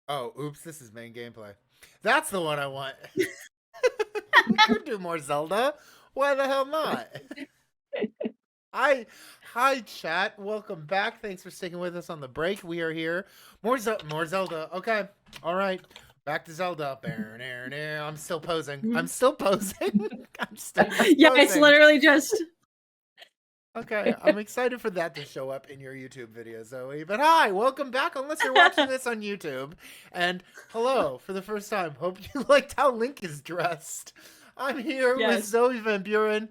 Oh, oops, this is main gameplay. That's the one I want. We could do more Zelda. Why the hell not? Hi, hi, chat. Welcome back. Thanks for sticking with us on the break. We are here. More Zelda. Okay, all right. Back to Zelda. I'm still posing. I'm Mhm. still posing. I'm still Yeah, it's posing. literally just Okay, I'm excited for that to show up in your YouTube video, Zoe. But hi, welcome back. Unless you're watching this on YouTube, and hello for the first time. Hope you liked how Link is dressed. I'm here with yes. Zoe van Buren,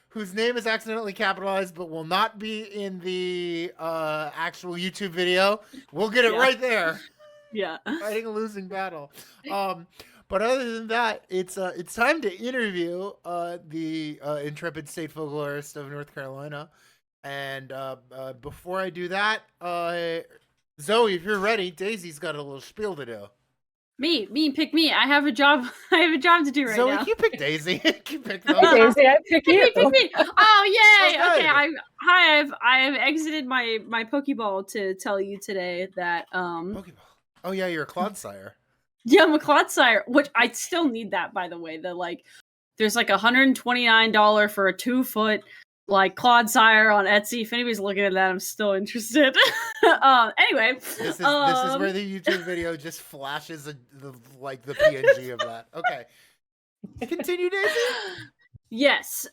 whose name is accidentally capitalized, but will not be in the actual YouTube video. We'll get it Yeah. right there. Yeah. Fighting a losing battle. Um, but other than that, it's time to interview the intrepid state folklorist of North Carolina. And before I do that, Zoe, if you're ready, Daisy's got a little spiel to do. Pick me. I have a job. I have a job to do right Zoe, now. can you pick Daisy? Can you pick Hey them? Daisy, I pick Pick you. me, pick me. Oh, So yay. Okay, good. I have exited my Pokeball to tell you today that Pokeball. Oh yeah, you're a Clodsire. yeah, I'm a Clodsire, which I still need that, by the way. There's like $129 for a 2-foot like Clodsire on Etsy. If anybody's looking at that, I'm still interested. Anyway, This is where the YouTube video just flashes the PNG of that. Okay, continue, Daisy. yes.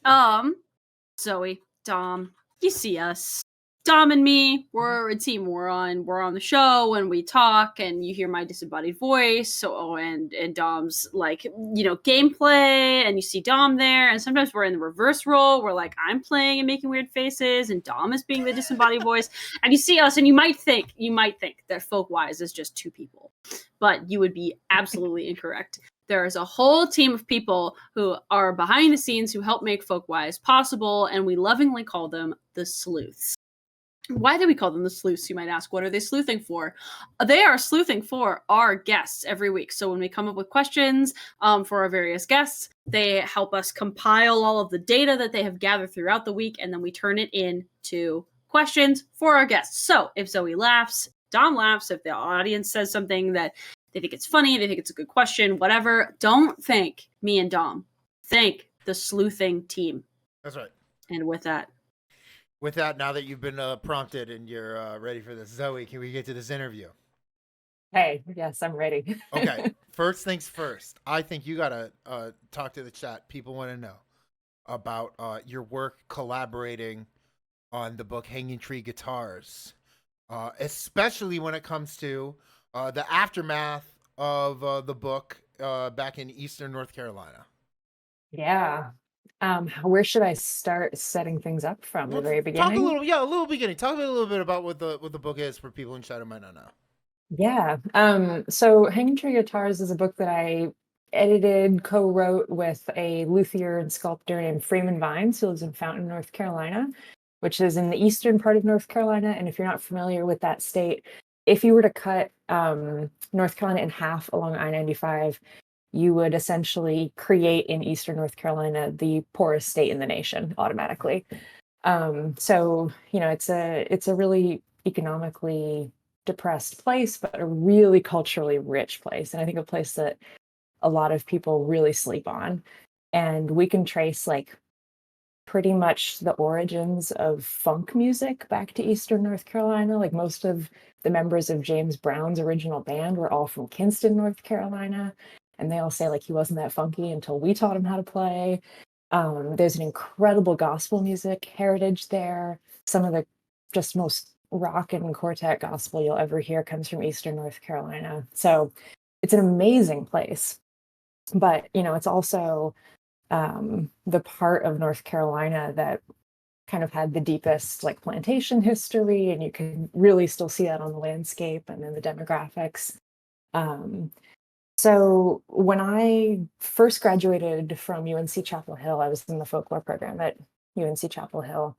Zoe, Dom, you see us. Dom and me, we're a team. We're on the show and we talk and you hear my disembodied voice. So and Dom's like, gameplay and you see Dom there. And sometimes we're in the reverse role where like I'm playing and making weird faces and Dom is being the disembodied voice. And you see us and you might think that Folkwise is just two people. But you would be absolutely incorrect. There is a whole team of people who are behind the scenes who help make Folkwise possible, and we lovingly call them the sleuths. Why do we call them the sleuths, you might ask? What are they sleuthing for? They are sleuthing for our guests every week. So when we come up with questions for our various guests, they help us compile all of the data that they have gathered throughout the week, and then we turn it into questions for our guests. So if Zoe laughs, Dom laughs, if the audience says something that they think it's funny, they think it's a good question, whatever, don't thank me and Dom. Thank the sleuthing team. That's right. And with that, Now that you've been prompted and you're ready for this, Zoe, can we get to this interview? Hey, yes, I'm ready. Okay. First things first. I think you gotta talk to the chat. People want to know about your work collaborating on the book Hanging Tree Guitars, especially when it comes to the aftermath of the book back in Eastern North Carolina. Yeah. Where should I start setting things up from? The very Talk a beginning? little beginning. Talk a little bit about what the book is for people in chat who might not know. Yeah. So Hanging Tree Guitars is a book that I edited, co-wrote with a luthier and sculptor named Freeman Vines, who lives in Fountain, North Carolina, which is in the eastern part of North Carolina. And if you're not familiar with that state, if you were to cut North Carolina in half along I-95, you would essentially create in eastern North Carolina the poorest state in the nation automatically. So it's a really economically depressed place, but a really culturally rich place, and I think a place that a lot of people really sleep on. And we can trace like pretty much the origins of funk music back to eastern North Carolina. Like most of the members of James Brown's original band were all from Kinston, North Carolina, and they all say like he wasn't that funky until we taught him how to play. There's an incredible gospel music heritage there. Some of the just most rock and quartet gospel you'll ever hear comes from eastern North Carolina. So it's an amazing place. But it's also the part of North Carolina that kind of had the deepest like plantation history, and you can really still see that on the landscape and in the demographics. Um, so when I first graduated from UNC Chapel Hill, I was in the folklore program at UNC Chapel Hill.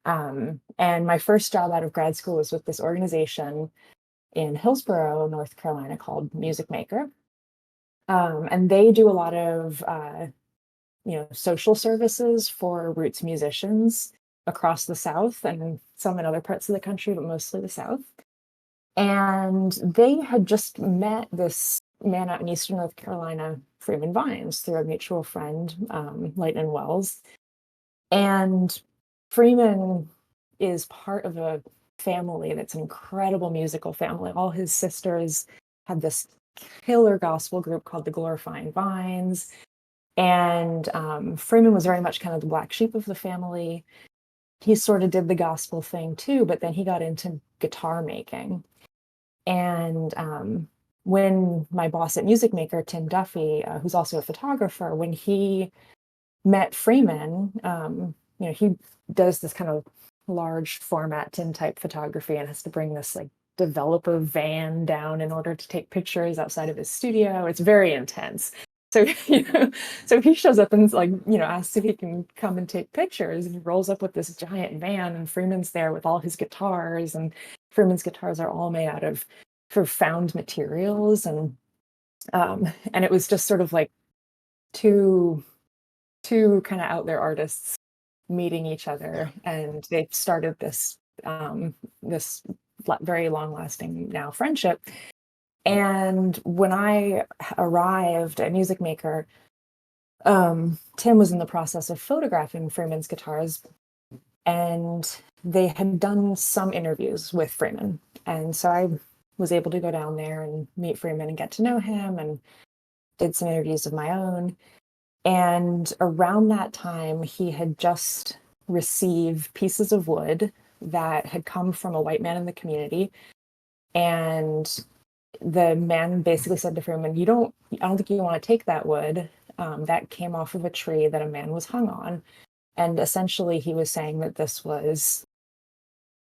And my first job out of grad school was with this organization in Hillsborough, North Carolina called Music Maker. And they do a lot of social services for roots musicians across the South and some in other parts of the country, but mostly the South. And they had just met this man out in Eastern North Carolina, Freeman Vines, through a mutual friend, Lightnin Wells. And Freeman is part of a family that's an incredible musical family. All his sisters had this killer gospel group called the Glorifying Vines. And Freeman was very much kind of the black sheep of the family. He sort of did the gospel thing too, but then he got into guitar making. And when my boss at Music Maker, Tim Duffy, who's also a photographer, when he met Freeman, he does this kind of large format tintype photography and has to bring this like developer van down in order to take pictures outside of his studio. It's very intense. So, so he shows up and like, asks if he can come and take pictures. And he rolls up with this giant van, and Freeman's there with all his guitars, and Freeman's guitars are all made out of found materials. And it was just sort of like two kind of out there artists meeting each other, and they started this this very long lasting now friendship. And when I arrived at Music Maker, Tim was in the process of photographing Freeman's guitars, and they had done some interviews with Freeman. And so I was able to go down there and meet Freeman and get to know him, and did some interviews of my own. And around that time, he had just received pieces of wood that had come from a white man in the community. And the man basically said to Freeman, I don't think you want to take that wood. That came off of a tree that a man was hung on. And essentially he was saying that this was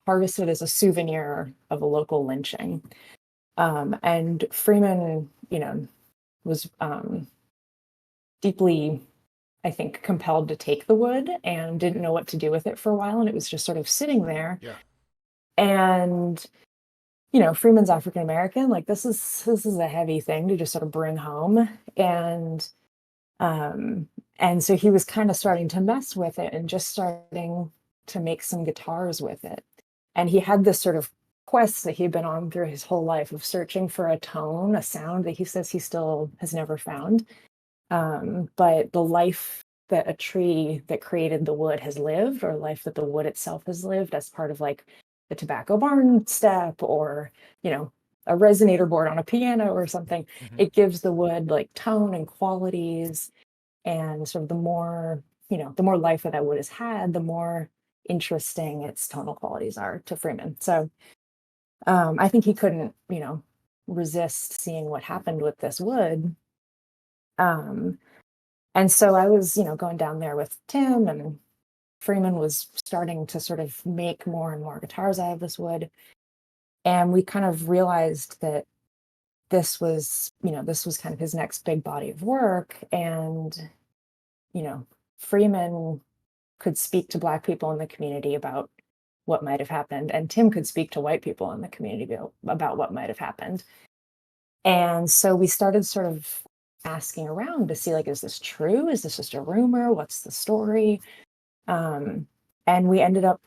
harvested as a souvenir of a local lynching. And Freeman, was deeply, I think, compelled to take the wood and didn't know what to do with it for a while. And it was just sort of sitting there. Yeah. And Freeman's African American. Like this is a heavy thing to just sort of bring home, and so he was kind of starting to mess with it and just starting to make some guitars with it. And he had this sort of quest that he'd been on through his whole life of searching for a tone, a sound that he says he still has never found. But the life that a tree that created the wood has lived, or life that the wood itself has lived as part of like the tobacco barn step, or a resonator board on a piano or something, it gives the wood like tone and qualities. And sort of the more life that wood has had, the more interesting its tonal qualities are to Freeman. So I think he couldn't resist seeing what happened with this wood. And so I was going down there with Tim, and Freeman was starting to sort of make more and more guitars out of this wood. And we kind of realized that this was kind of his next big body of work. And, Freeman could speak to Black people in the community about what might have happened. And Tim could speak to white people in the community about what might have happened. And so we started sort of asking around to see, like, is this true? Is this just a rumor? What's the story? And we ended up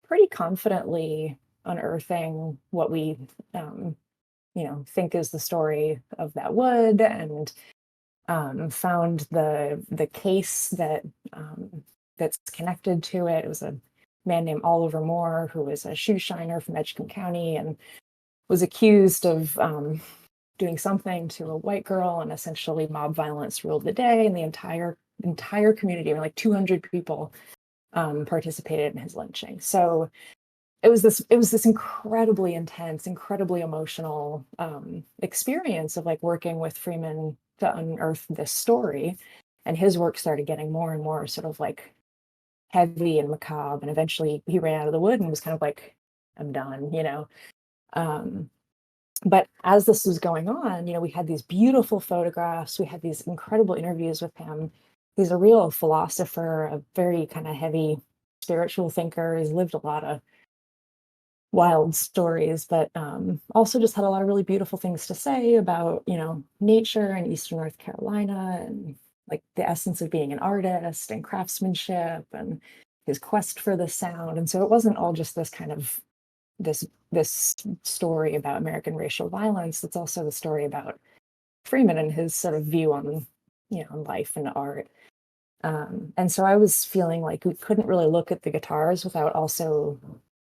pretty confidently unearthing what we, think is the story of that wood, and found the case that's connected to it. It was a man named Oliver Moore, who was a shoe shiner from Edgecombe County and was accused of doing something to a white girl, and essentially mob violence ruled the day, and the entire community, like 200 people, participated in his lynching. So it was this incredibly intense, incredibly emotional experience of like working with Freeman to unearth this story. And his work started getting more and more sort of like heavy and macabre, and eventually he ran out of the wood and was kind of like, I'm done, but as this was going on, we had these beautiful photographs, we had these incredible interviews with him. He's a real philosopher, a very kind of heavy spiritual thinker. He's lived a lot of wild stories, but also just had a lot of really beautiful things to say about, nature and Eastern North Carolina, and like the essence of being an artist and craftsmanship and his quest for the sound. And so it wasn't all just this kind of this story about American racial violence. That's also the story about Freeman and his sort of view on, life and art. And so I was feeling like we couldn't really look at the guitars without also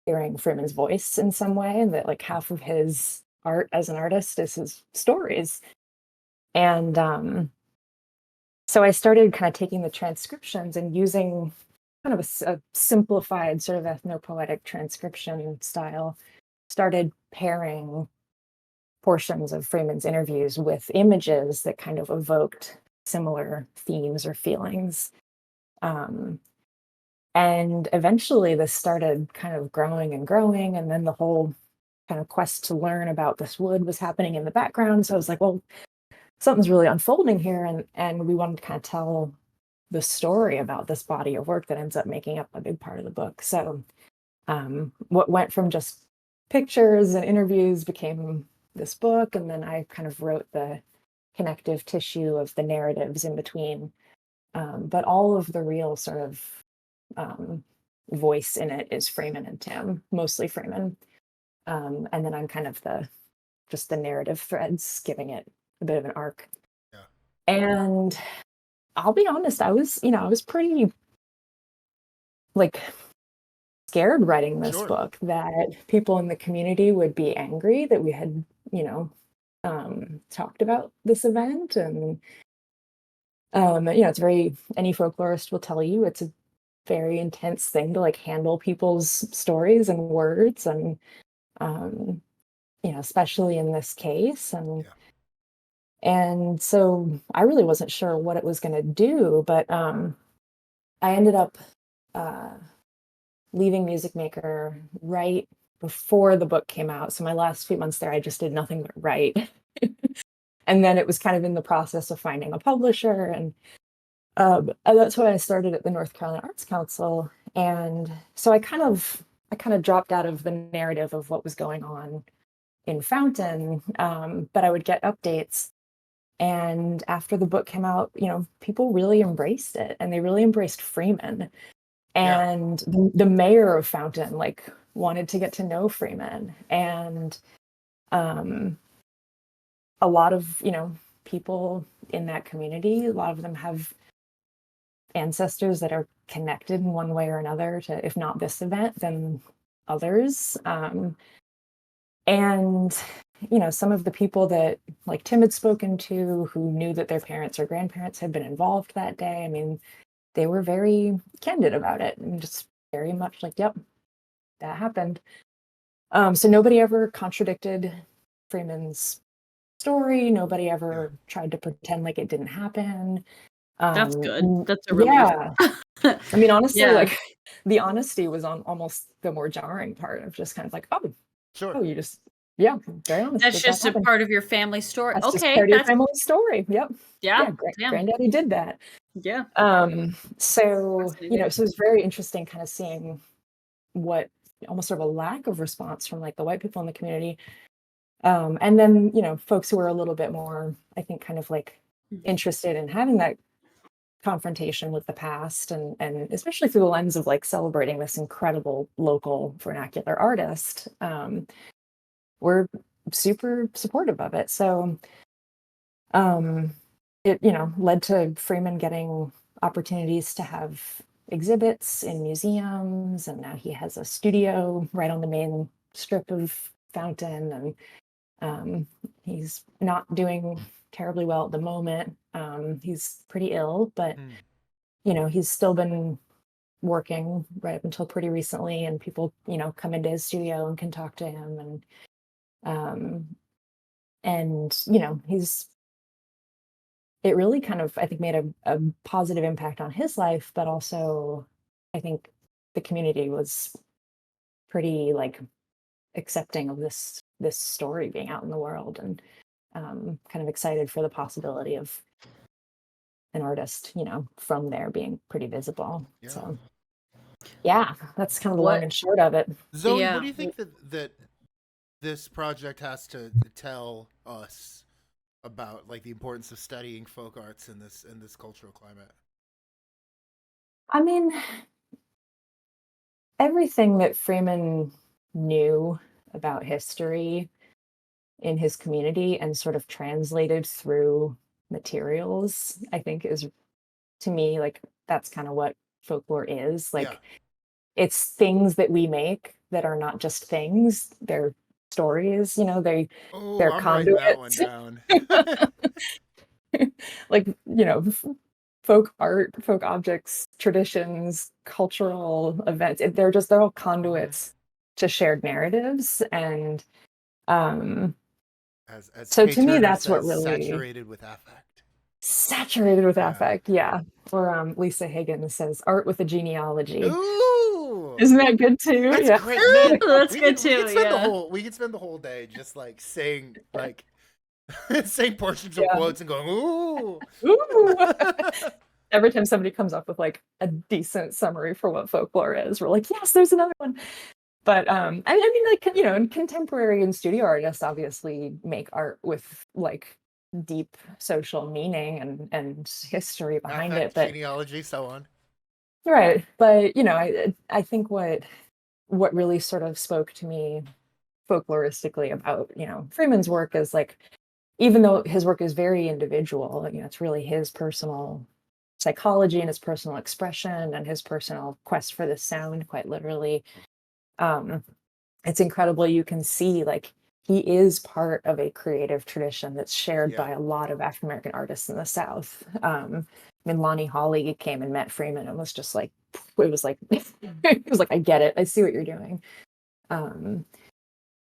hearing Freeman's voice in some way, and that like half of his art as an artist is his stories. And so I started kind of taking the transcriptions and using kind of a simplified sort of ethnopoetic transcription style, started pairing portions of Freeman's interviews with images that kind of evoked similar themes or feelings. And eventually this started kind of growing and growing. And then the whole kind of quest to learn about this wood was happening in the background. So I was like, well, something's really unfolding here. And we wanted to kind of tell the story about this body of work that ends up making up a big part of the book. So what went from just pictures and interviews became this book. And then I kind of wrote the connective tissue of the narratives in between. But all of the real sort of voice in it is Freeman and Tim, mostly Freeman. And then I'm kind of just the narrative threads, giving it a bit of an arc. Yeah. And I'll be honest, I was pretty like scared writing this Sure. book that people in the community would be angry that we had, talked about this event. And it's any folklorist will tell you it's a very intense thing to like handle people's stories and words, and especially in this case. And so I really wasn't sure what it was going to do, but I ended up leaving Music Maker right before the book came out. So my last few months there, I just did nothing but write. And then it was kind of in the process of finding a publisher, and that's why I started at the North Carolina Arts Council. And so I kind of dropped out of the narrative of what was going on in Fountain, but I would get updates. And after the book came out, people really embraced it, and they really embraced Freeman. And the mayor of Fountain like wanted to get to know Freeman, and a lot of people in that community, a lot of them have ancestors that are connected in one way or another to, if not this event, then others. And some of the people that like Tim had spoken to, who knew that their parents or grandparents had been involved that day, I mean, they were very candid about it and just very much like, yep, that happened. So nobody ever contradicted Freeman's story. Nobody ever tried to pretend like it didn't happen. That's good. That's a relief. Yeah. I mean, honestly, like the honesty was on almost the more jarring part of just kind of like, oh, sure. Oh, you just, very honest. That's just a part of your family story. That's okay, just part of your family story. Yep. Yeah. Granddaddy did that. Yeah. So so it was very interesting kind of seeing what almost sort of a lack of response from like the white people in the community. And then, folks who were a little bit more, I think, kind of like interested in having that confrontation with the past, and especially through the lens of like celebrating this incredible local vernacular artist, we're super supportive of it. So it led to Freeman getting opportunities to have exhibits in museums, and now he has a studio right on the main strip of Fountain, and he's not doing terribly well at the moment. He's pretty ill, but he's still been working right up until pretty recently, and people come into his studio and can talk to him, and it really kind of, I think, made a positive impact on his life, but also I think the community was pretty like accepting of this story being out in the world, and kind of excited for the possibility of an artist, from there being pretty visible. Yeah. So yeah, that's kind of the long and short of it. Zoe, what do you think that this project has to tell us about like the importance of studying folk arts in this cultural climate? I mean, everything that Freeman knew about history in his community and sort of translated through materials, I think is, to me, like, that's kind of what folklore is. Like, it's things that we make that are not just things, they're stories, they're I'm writing that one conduits. down. Like, folk art, folk objects, traditions, cultural events. They're all conduits to shared narratives. And As so Kay to me, Turner that's what says, really saturated with affect. saturated with Yeah. affect. Yeah. Or Lisa Higgins says, art with a genealogy. Ooh, Isn't that good too? that's Yeah. great, man. That's we good could, we too. could spend the Yeah. whole we could spend the whole day just like saying like saying portions of Yeah. quotes and going ooh. Ooh. Every time somebody comes up with like a decent summary for what folklore is, we're like, yes, there's another one. But I mean, like, and contemporary and studio artists obviously make art with like deep social meaning and history behind Affect, it. But genealogy, so on. right, but I think what really sort of spoke to me folkloristically about Freeman's work is like, even though his work is very individual, it's really his personal psychology and his personal expression and his personal quest for the sound, quite literally. It's incredible. You can see like he is part of a creative tradition that's shared by a lot of African American artists in the South. I mean, Lonnie Holly came and met Freeman and was just like, it was like, it was like, I get it. I see what you're doing. And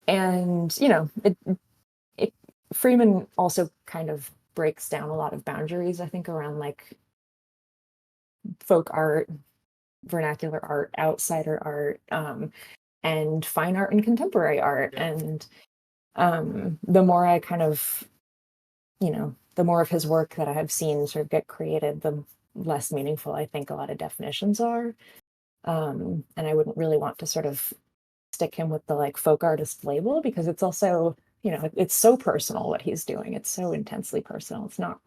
it Freeman also kind of breaks down a lot of boundaries, I think, around like folk art, vernacular art, outsider art, and fine art and contemporary art. And the more I kind of, the more of his work that I have seen sort of get created, the less meaningful I think a lot of definitions are. And I wouldn't really want to sort of stick him with the like folk artist label, because it's also, it's so personal what he's doing. It's so intensely personal. It's not,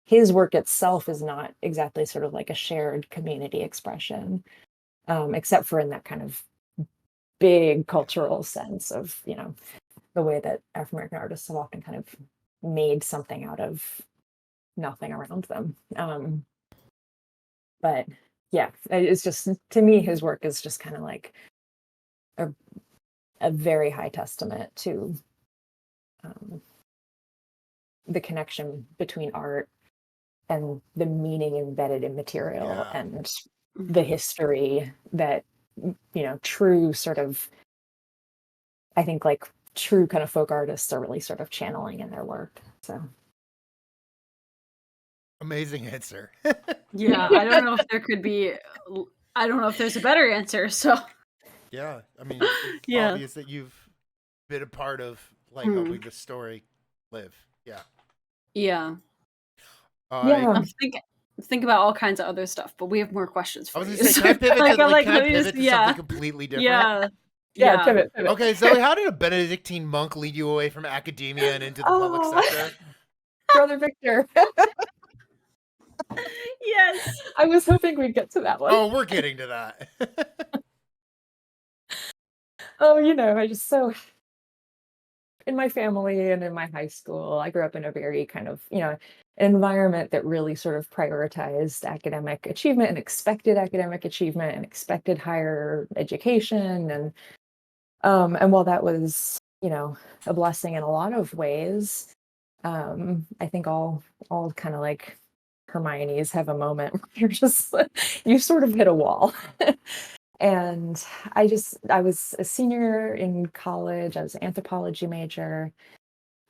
his work itself is not exactly sort of like a shared community expression, except for in that kind of big cultural sense of, the way that African American artists have often kind of made something out of nothing around them. But yeah, it's just, to me, his work is just kind of like a very high testament to the connection between art and the meaning embedded in material and the history that, true sort of, I think like true kind of folk artists are really sort of channeling in their work. So amazing answer. Yeah, I don't know if there could be. I don't know if there's a better answer. So yeah, I mean, it's obvious that you've been a part of like helping the story live. Yeah. Yeah. Yeah. I'm think about all kinds of other stuff, but we have more questions for I was you. gonna say, can I pivot Like, to, I'm like, can I let me pivot just- to something completely different? Yeah, pivot. Okay, Zoe, how did a Benedictine monk lead you away from academia and into the public sector? Brother Victor. Yes. I was hoping we'd get to that one. Oh, we're getting to that. Oh, I just so in my family and in my high school, I grew up in a very kind of, environment that really sort of prioritized academic achievement and expected academic achievement and expected higher education. And while that was, a blessing in a lot of ways, I think all kind of like Hermione's have a moment where you're just, you sort of hit a wall. And I was a senior in college. I was an anthropology major.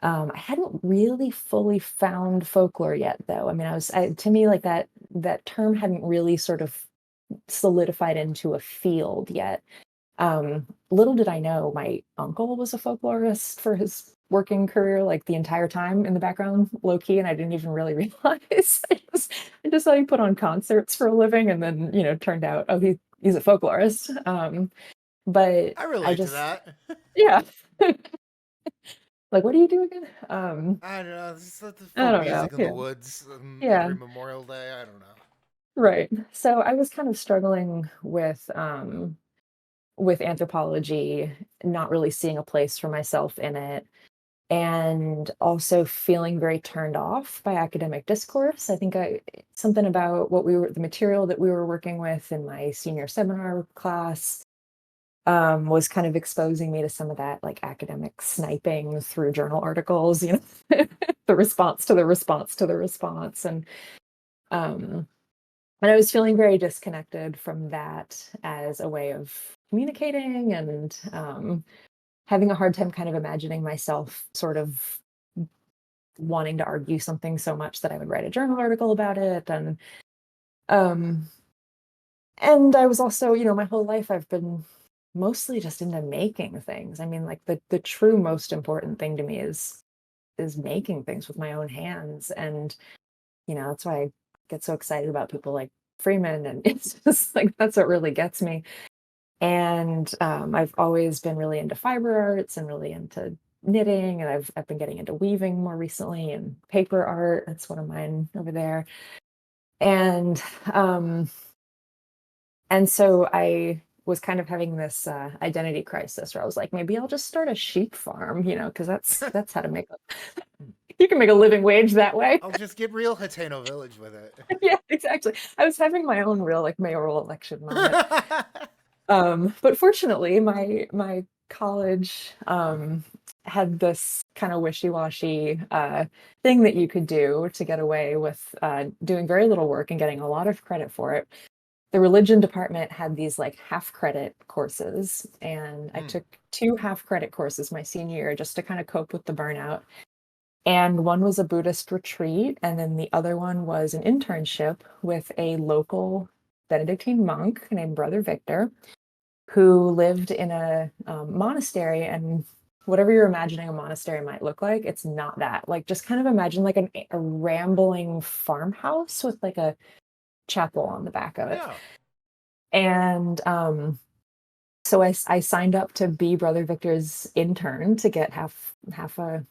I hadn't really fully found folklore yet, though. I mean, to me, like that term hadn't really sort of solidified into a field yet. Little did I know my uncle was a folklorist for his working career, like the entire time in the background, low key, and I didn't even really realize. I just saw he put on concerts for a living, and then turned out, oh, he's a folklorist. But I relate to that. Yeah. Like, what do you do again? I don't know. It's the folk I don't music know. in the Yeah. woods Yeah. every Memorial Day. I don't know. Right. So I was kind of struggling with with anthropology, not really seeing a place for myself in it, and also feeling very turned off by academic discourse. I think something about the material that we were working with in my senior seminar class was kind of exposing me to some of that like academic sniping through journal articles, the response to the response to the response. And I was feeling very disconnected from that as a way of communicating, and having a hard time kind of imagining myself sort of wanting to argue something so much that I would write a journal article about it. Um, and I was also, my whole life I've been mostly just into making things. I mean, like the true most important thing to me is making things with my own hands. And, that's why I get so excited about people like Freeman. And it's just like, that's what really gets me. And I've always been really into fiber arts and really into knitting, and I've been getting into weaving more recently, and paper art. That's one of mine over there. And so I was kind of having this identity crisis where I was like, maybe I'll just start a sheep farm, because that's how to you can make a living wage that way. I'll just get real Hateno Village with it. Yeah, exactly. I was having my own real like mayoral election moment. But fortunately, my college had this kind of wishy-washy thing that you could do to get away with doing very little work and getting a lot of credit for it. The religion department had these like half credit courses, and I took 2 half credit courses my senior year just to kind of cope with the burnout. And one was a Buddhist retreat, and then the other one was an internship with a local Benedictine monk named Brother Victor, who lived in a monastery. And whatever you're imagining a monastery might look like, it's not that. Like, just kind of imagine like a rambling farmhouse with like a chapel on the back of it. Yeah. And so I signed up to be Brother Victor's intern to get half a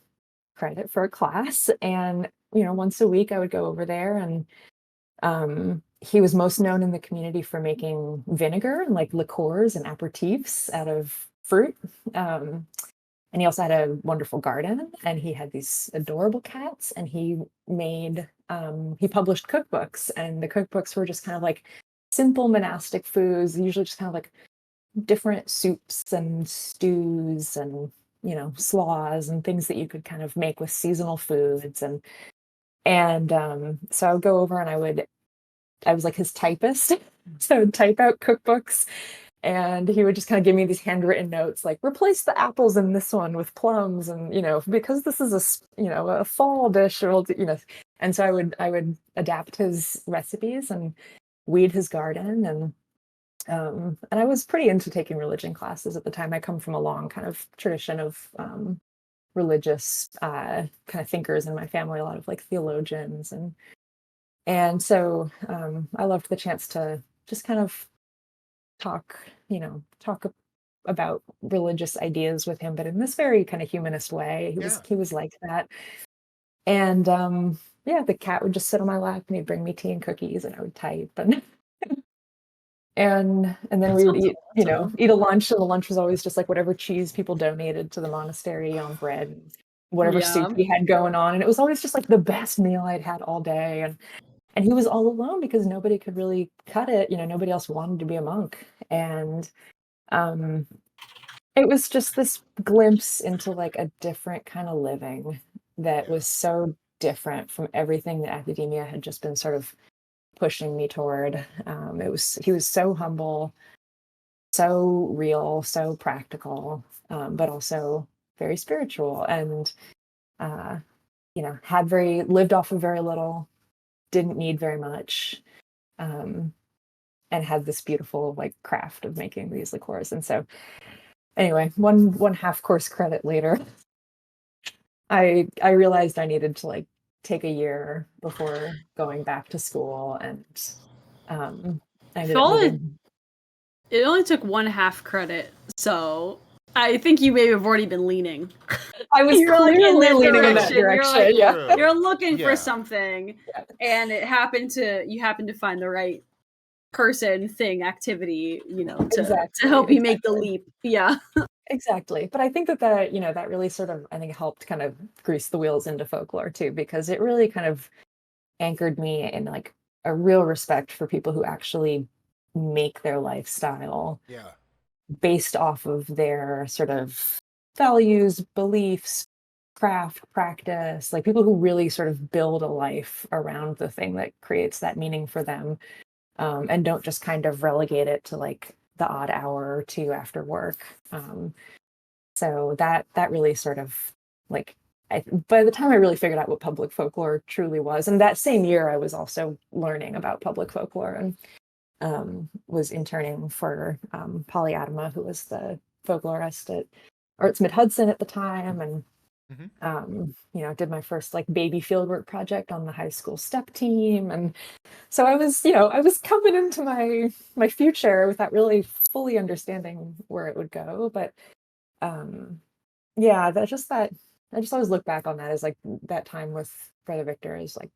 credit for a class. And once a week I would go over there, and he was most known in the community for making vinegar and like liqueurs and aperitifs out of fruit. And he also had a wonderful garden, and he had these adorable cats, and he published cookbooks, and the cookbooks were just kind of like simple monastic foods, usually just kind of like different soups and stews and, slaws and things that you could kind of make with seasonal foods. And so I would go over, and I was like his typist. So I would type out cookbooks, and he would just kind of give me these handwritten notes like, replace the apples in this one with plums, and because this is a fall dish, or and so I would adapt his recipes and weed his garden. And I was pretty into taking religion classes at the time. I come from a long kind of tradition of religious kind of thinkers in my family, a lot of like theologians, and so I loved the chance to just kind of talk about religious ideas with him, but in this very kind of humanist way. He was like that. And the cat would just sit on my lap, and he'd bring me tea and cookies, and I would type, and then we would eat, eat a lunch, and the lunch was always just like whatever cheese people donated to the monastery on bread, whatever soup he had going on, and it was always just like the best meal I'd had all day. And he was all alone because nobody could really cut it. Nobody else wanted to be a monk. And it was just this glimpse into like a different kind of living that was so different from everything that academia had just been sort of pushing me toward. He was so humble, so real, so practical, but also very spiritual, and lived off of very little, didn't need very much, and had this beautiful like craft of making these liqueurs. And so anyway, one half course credit later, I realized I needed to like take a year before going back to school, and I ended up moving. It only took 1/2 credit, so I think you may have already been leaning. I was clearly leaning in that direction. You're looking for something, and you happened to find the right person, thing, activity, to Exactly, help you make the exactly. leap. Yeah. Exactly. But I think that really sort of, I think, helped kind of grease the wheels into folklore too, because it really kind of anchored me in like a real respect for people who actually make their lifestyle Yeah. based off of their sort of values, beliefs, craft, practice, like people who really sort of build a life around the thing that creates that meaning for them, and don't just kind of relegate it to like the odd hour or two after work. So that really sort of like by the time I really figured out what public folklore truly was, and that same year I was also learning about public folklore and was interning for Polly Adama, who was the folklorist at Arts Mid Hudson at the time, and did my first like baby fieldwork project on the high school step team, and so I was coming into my future without really fully understanding where it would go, but yeah, that I just always look back on that as like that time with Brother Victor is like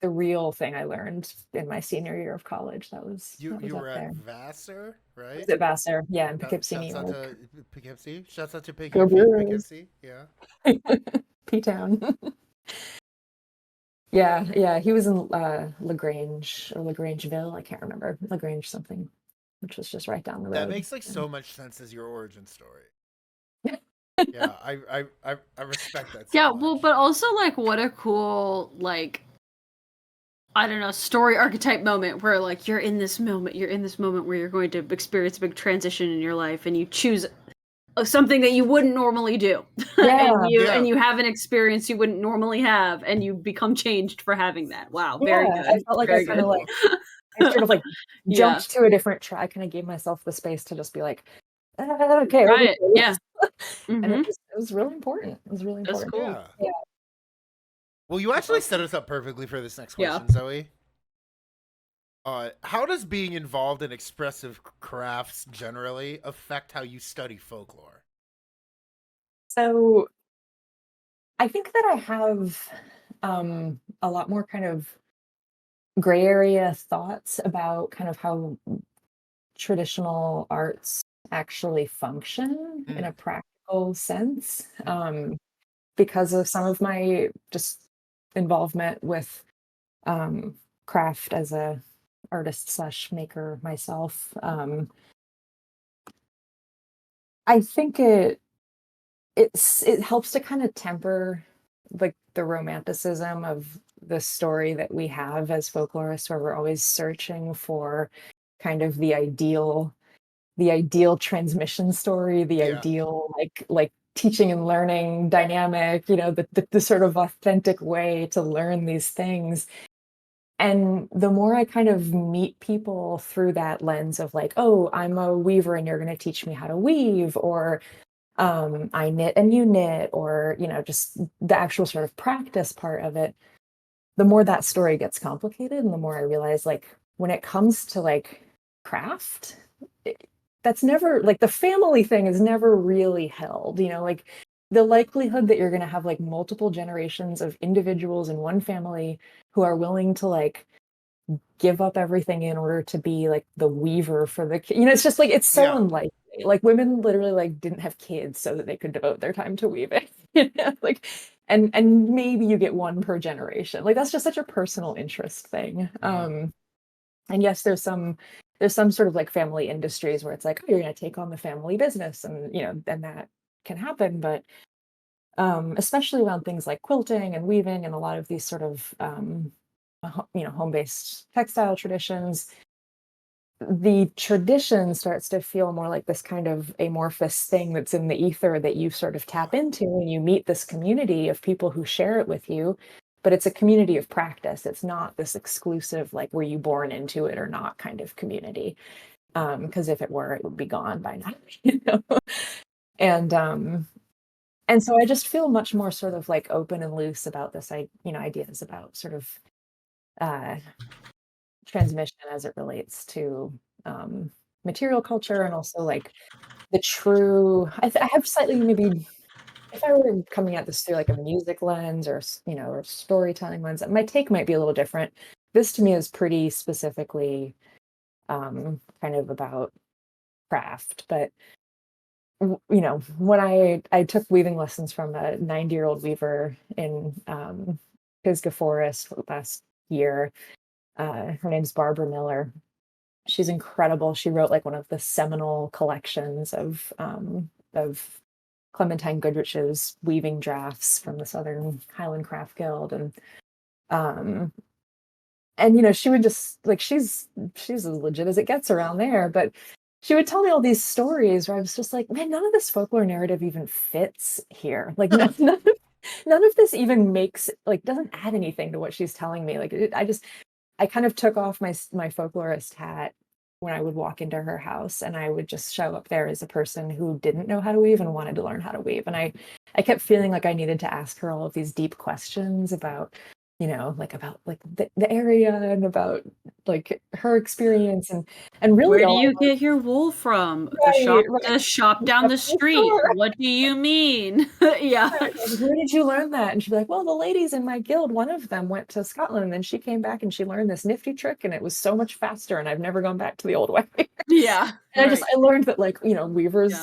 the real thing I learned in my senior year of college. That was You that was you up were at there. Vassar, I right? was at Vassar, yeah, in Poughkeepsie, New Shouts out York. to Poughkeepsie. Shouts out to Go Brewers. Poughkeepsie. Yeah. P-Town. Yeah, yeah. He was in LaGrange or LaGrangeville. I can't remember. LaGrange something, which was just right down the That road. makes like so much sense as your origin story. Yeah, I respect that so Yeah, much. well, but also like what a cool like I don't know, story archetype moment where like you're in this moment where you're going to experience a big transition in your life and you choose something that you wouldn't normally do. Yeah, and you have an experience you wouldn't normally have and you become changed for having that. Wow, very yeah. I good. felt like Very I kind good. of like I sort of like Yeah. jumped to a different track. I kind of gave myself the space to just be like, okay, we're Right. good." Yeah. And Mhm. it was really important. It was really That's important. cool. Yeah. Yeah. Well, you That's actually awesome. set us up perfectly for this next Yeah. question, Zoe. How does being involved in expressive crafts generally affect how you study folklore? So I think that I have a lot more kind of gray area thoughts about kind of how traditional arts actually function in Mm, a practical sense, mm, because of some of my just involvement with um, craft as a artist slash maker myself. I think it helps to kind of temper like the romanticism of the story that we have as folklorists, where we're always searching for kind of the ideal transmission story, the yeah. ideal like teaching and learning dynamic, the sort of authentic way to learn these things. And the more I kind of meet people through that lens of like, oh, I'm a weaver and you're going to teach me how to weave, or I knit and you knit, or just the actual sort of practice part of it, the more that story gets complicated and the more I realize like when it comes to like craft, that's never like the family thing is never really held, like the likelihood that you're going to have like multiple generations of individuals in one family who are willing to like give up everything in order to be like the weaver for the it's just like it's so Yeah. unlikely. Like women literally like didn't have kids so that they could devote their time to weaving. Like and maybe you get one per generation. Like that's just such a personal interest thing. Mhm. And yes, there's some sort of like family industries where it's like, oh, you're going to take on the family business, and and that can happen, but especially around things like quilting and weaving and a lot of these sort of home-based textile traditions, the tradition starts to feel more like this kind of amorphous thing that's in the ether that you sort of Yeah. tap into when you meet this community of people who share it with you. But it's a community of practice. It's not this exclusive, like, were you born into it or not kind of community. Because if it were, it would be gone by now. you know? And so I just feel much more sort of like open and loose about this, ideas about sort of uh, transmission as it relates to um, material culture, and also like the true. I have slightly maybe if I were coming at this through like a music lens or or storytelling lens, my take might be a little different. this to me is pretty specifically kind of about craft. But you know, when I took weaving lessons from a 90-year-old weaver in Pisgah Forest last year. Her name's Barbara Miller. She's incredible. She wrote like one of the seminal collections of Clementine Goodrich's weaving drafts from the Southern Highland Craft Guild, um, and you know, she would just like she's as legit as it gets around there, but she would tell me all these stories where I was just like, man, none of this folklore narrative even fits here. Like none of this even makes like doesn't add anything to what she's telling me. Like I kind of took off my folklorist hat when I would walk into her house, and I would just show up there as a person who didn't know how to weave and wanted to learn how to weave. And I kept feeling like I needed to ask her all of these deep questions about, you know, like about like the area and about like her experience and really Where do all you get your wool from? right. The shop down the street. What do you mean? Yeah. Like, where did you learn that? And she'd be like, well, the ladies in my guild, one of them went to Scotland, and then she came back and she learned this nifty trick, and it was so much faster, and I've never gone back to the old way. Yeah. And Right. I learned that, like, you know, weavers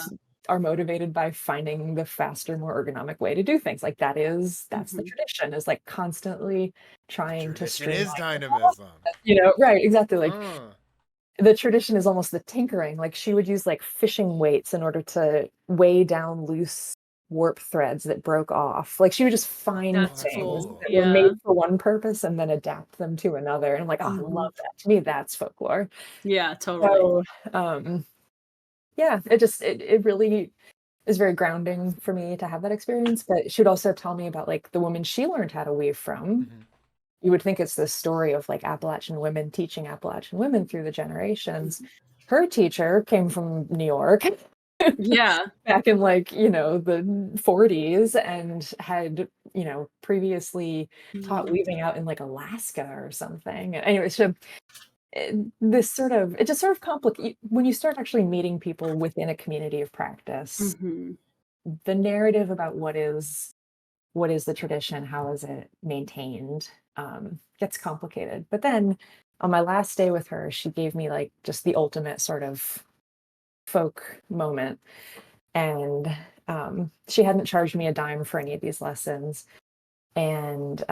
are motivated by finding the faster, more ergonomic way to do things. Like that's the tradition, is like constantly trying to streamline. It is dynamism. You know, right, exactly. Like the tradition is almost the tinkering. Like she would use like fishing weights in order to weigh down loose warp threads that broke off. Like she would just find things that were made for one purpose and then adapt them to another. And I'm like, oh, I love that. To me, that's folklore. Yeah, totally. So, yeah, it really is very grounding for me to have that experience. But she would also tell me about like the woman she learned how to weave from. You would think it's this story of like Appalachian women teaching Appalachian women through the generations. Her teacher came from New York. Yeah. Back in like, you know, the 40s, and had, you know, previously taught weaving out in like Alaska or something. Anyway, so it just sort of complicates when you start actually meeting people within a community of practice. The narrative about what is the tradition, how is it maintained, gets complicated. But then on my last day with her, she gave me like just the ultimate sort of folk moment. And she hadn't charged me a dime for any of these lessons. And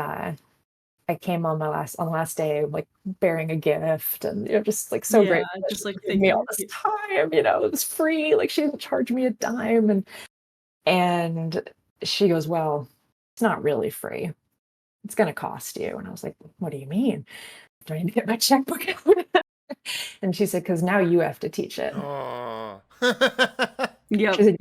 I came on the last day, like bearing a gift, and you know, just like so great. Just like giving me all this time, you know, it was free. Like she didn't charge me a dime, and she goes, "Well, it's not really free. It's going to cost you." And I was like, "What do you mean?" I'm trying to get my checkbook out. And she said, "Because now you have to teach it." Said,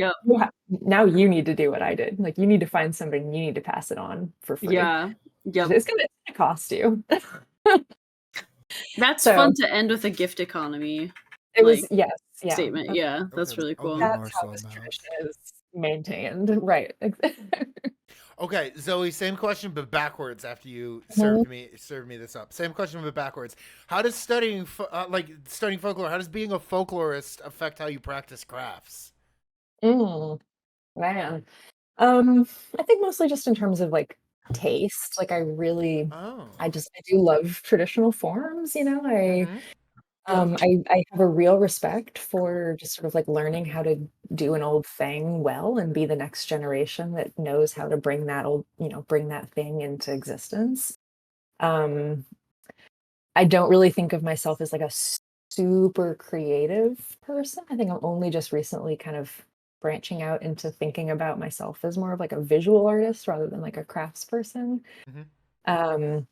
now you need to do what I did. Like you need to find somebody and you need to pass it on for free. Yeah. Yep. It's gonna cost you. That's fun to end with a gift economy. It was statement. Yeah, that's really cool. That's how this tradition is maintained, right? Okay, Zoe, same question but backwards. After you served me this up, same question but backwards. How does studying folklore? How does being a folklorist affect how you practice crafts? Man, I think mostly just in terms of like taste. Like I do love traditional forms. You know, I have a real respect for just sort of like learning how to do an old thing well and be the next generation that knows how to bring that thing into existence. I don't really think of myself as like a super creative person. I think I'm only just recently kind of branching out into thinking about myself as more of like a visual artist rather than like a crafts person. And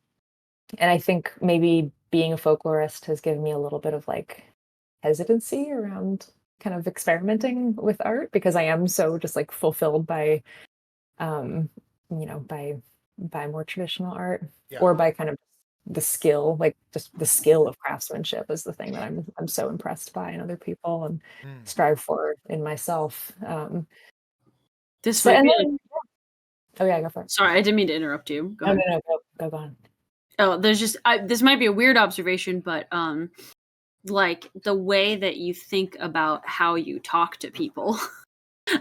I think maybe being a folklorist has given me a little bit of like hesitancy around kind of experimenting with art, because I am so just like fulfilled by by more traditional art, or by kind of the skill, like just the skill of craftsmanship is the thing that I'm so impressed by in other people and strive for in myself. Oh yeah, go for it. Sorry, I didn't mean to interrupt you. Go ahead. No, go on. Oh, there's just this might be a weird observation, but like the way that you think about how you talk to people,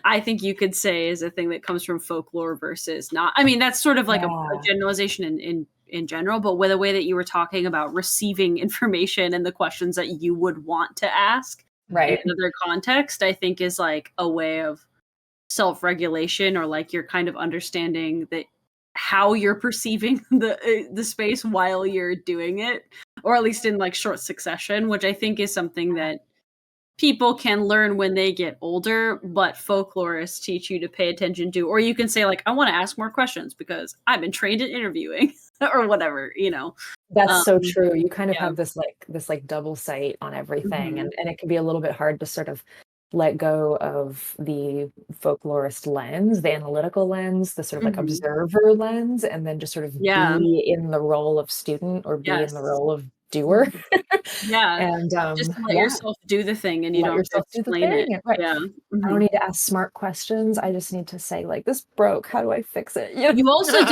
I think you could say is a thing that comes from folklore versus not. I mean, that's sort of like a generalization in in general, but with the way that you were talking about receiving information and the questions that you would want to ask in Right. another context, I think is like a way of self-regulation, or like you're kind of understanding that how you're perceiving the space while you're doing it, or at least in like short succession, which I think is something that people can learn when they get older, but folklorists teach you to pay attention to, or you can say like, I want to ask more questions because I've been trained in interviewing or whatever, you know. That's so true. You kind of yeah. have this like double sight on everything, Mhm. and it can be a little bit hard to sort of let go of the folklorist lens, the analytical lens, the sort of like Mhm. observer lens, and then just sort of Yeah. be in the role of student or be in the Yes. role of doer. Yeah. And Just to let yeah, yourself do the thing and you let don't have to yourself do the explain it. thing. Right. Yeah. I don't Mhm. need to ask smart questions. I just need to say like, this broke. How do I fix it? You know? You also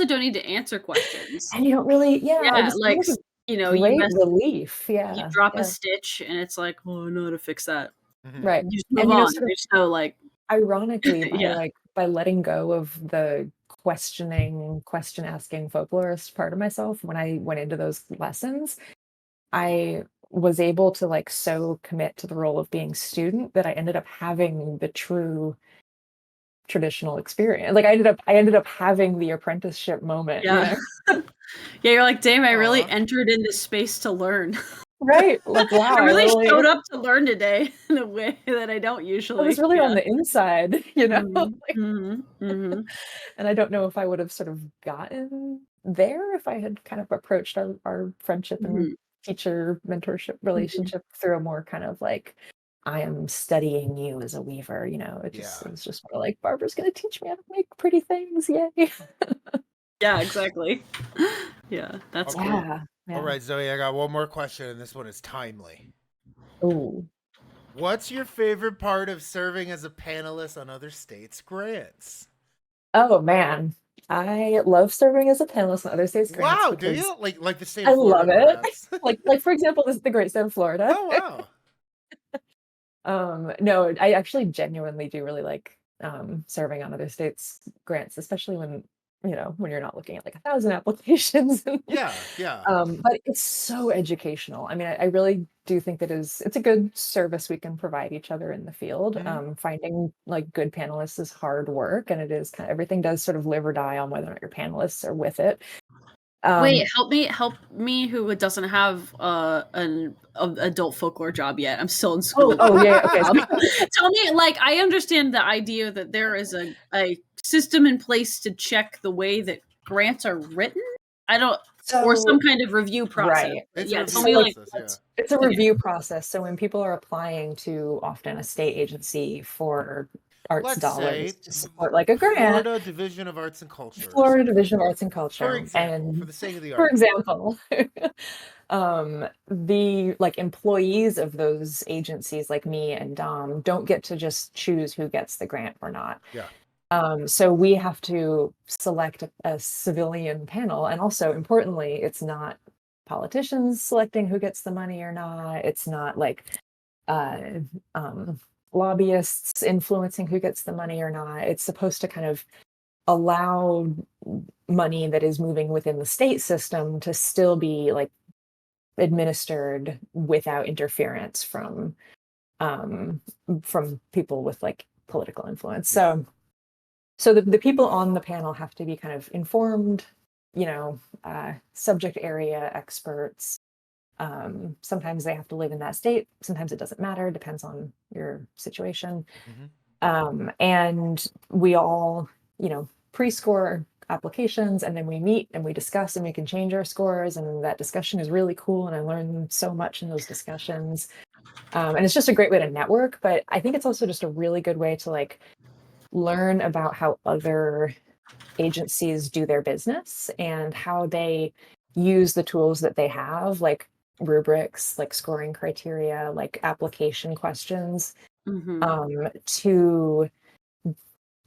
don't need to answer questions. And you don't really, yeah, it Yeah, was like, kind of you a know, great relief. you Yeah. drop a Yeah. stitch and it's like, "Oh, I know how to fix that." Mhm. Right. You just move And on. sort of There's no like ironically, yeah. by letting go of the question asking folklorist part of myself when I went into those lessons, I was able to like so commit to the role of being student that I ended up having the true traditional experience. Like I ended up having the apprenticeship moment, you Yeah. know? Yeah, you're like, "Damn, I really Aw. entered into space to learn." Right. Like, wow, I I really really showed up to learn today in a way that I don't I was usually. really on Yeah. the inside, you know? Mhm. Like, Mhm. Mhm. and I don't know if I would have sort of gotten there if I had kind of approached our friendship and Mhm. teacher mentorship Mhm. relationship through a more kind of like, I am studying you as a weaver, you know, Yeah. it was just more like Barbara's gonna teach me how to make pretty things, yay. Yeah, exactly. Yeah, that's Okay. cool. Yeah, All yeah. right, Zoe, I got one more question, and this one is timely. Ooh. What's your favorite part of serving as a panelist on other states' grants? Oh man. I love serving as a panelist on other states' grants Wow, do because you? Like the state I of Florida, love it. perhaps? Like for example, this is the great state of Florida. Oh, wow. No, I actually genuinely do really like, serving on other states' grants, especially when, when you're not looking at like 1,000 applications. Yeah, yeah. But it's so educational. I mean, I really do think that it's a good service we can provide each other in the field. Mhm. Finding like good panelists is hard work, and it is kind of everything does sort of live or die on whether or not your panelists are with it. Wait, Um, help me who doesn't have an adult folklore job yet. I'm still in oh, school. oh yeah, okay. Tell me, like, I understand the idea that there is a system in place to check the way that grants are written. I don't, or some So kind of review process. right. But It's a yeah, tell review me, So like, process, yeah. what's it's a okay. review process. So when people are applying to often a state agency for arts Let's dollars say to support like a grant, Florida Division of Arts and Culture or Florida something. Division of Arts and For Culture, example, for and the sake of the for argument. example, the like employees of those agencies, like me and Dom, don't get to just choose who gets the grant or not. Yeah. So we have to select a civilian panel, and also importantly, it's not politicians selecting who gets the money or not. It's not like uh, um, lobbyists influencing who gets the money or not. It's supposed to kind of allow money that is moving within the state system to still be like administered without interference um, from people with like political influence. Yeah. So the people on the panel have to be kind of informed, subject area experts. Sometimes they have to live in that state. Sometimes it doesn't matter. Depends on your situation. Mhm. And we all, pre-score applications, and then we meet and we discuss and we can change our scores. And that discussion is really cool. And I learned so much in those discussions. And it's just a great way to network. But I think it's also just a really good way to like learn about how other agencies do their business and how they use the tools that they have, like rubrics, like scoring criteria, like application questions, Mhm. to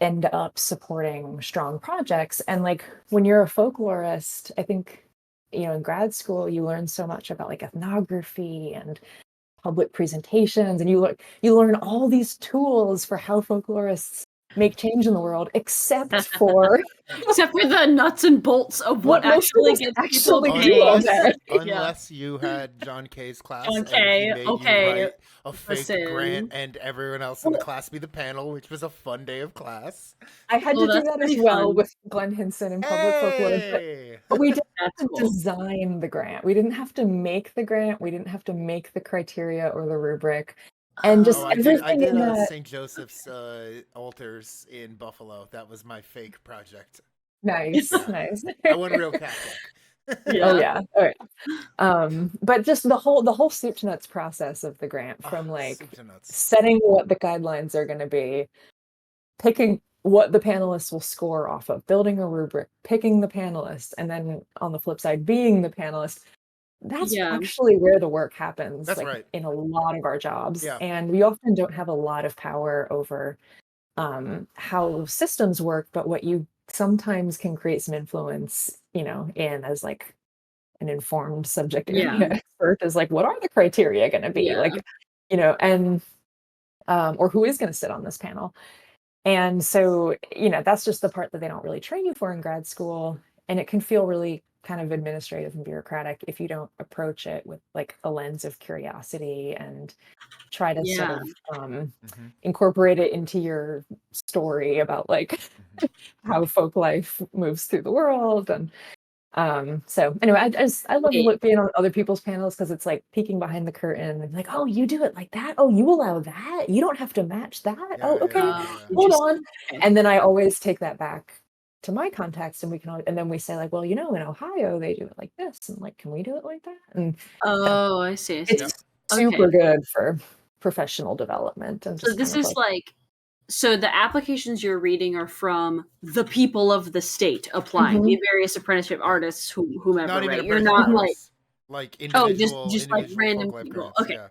end up supporting strong projects. And like when you're a folklorist, I think, in grad school, you learn so much about like ethnography and public presentations, and you learn all these tools for how folklorists make change in the world, except for the nuts and bolts of what most of actually us gets actually people do all paid. day. Unless you had John K's class John and he K, made okay, you write a fake grant listen. and everyone else in the Well, class be the panel, which was a fun day of class. I had Well, to do that's that as pretty well fun. with Glenn Hinson and public folklore, Hey! but we didn't That's have to cool. design the grant. We didn't have to make the grant. We didn't have to make the criteria or the rubric. And just Oh, everything I did in that. St. Joseph's altars in Buffalo. That was my fake project. Nice, Yeah. nice. I went real Catholic. Oh yeah. All right. But just the whole soup to nuts process of the grant, from like soup to nuts. setting what the guidelines are going to be, picking what the panelists will score off of, building a rubric, picking the panelists, and then on the flip side, being the panelist. That's Yeah. actually where the work happens. That's like, right. in a lot of our jobs. Yeah. And we often don't have a lot of power over how systems work, but what you sometimes can create some influence, in as like an informed subject area expert, is like, what are the criteria going to be? Yeah. Like, and or who is going to sit on this panel? And so, that's just the part that they don't really train you for in grad school. And it can feel really kind of administrative and bureaucratic if you don't approach it with like a lens of curiosity and try to sort of incorporate it into your story about like how folk life moves through the world. And so anyway, I love being on other people's panels, because it's like peeking behind the curtain and like, oh, you do it like that, oh, you allow that, you don't have to match that, okay. Hold on. And then I always take that back to my context, and and then we say like, well, in Ohio they do it like this, and like, can we do it like that? And I see. it's super good for professional development. And just so this is like, so the applications you're reading are from the people of the state applying, the various apprenticeship artists, whomever, not even right? You're not like individual, just like random folk life people. grants. Okay. Yeah.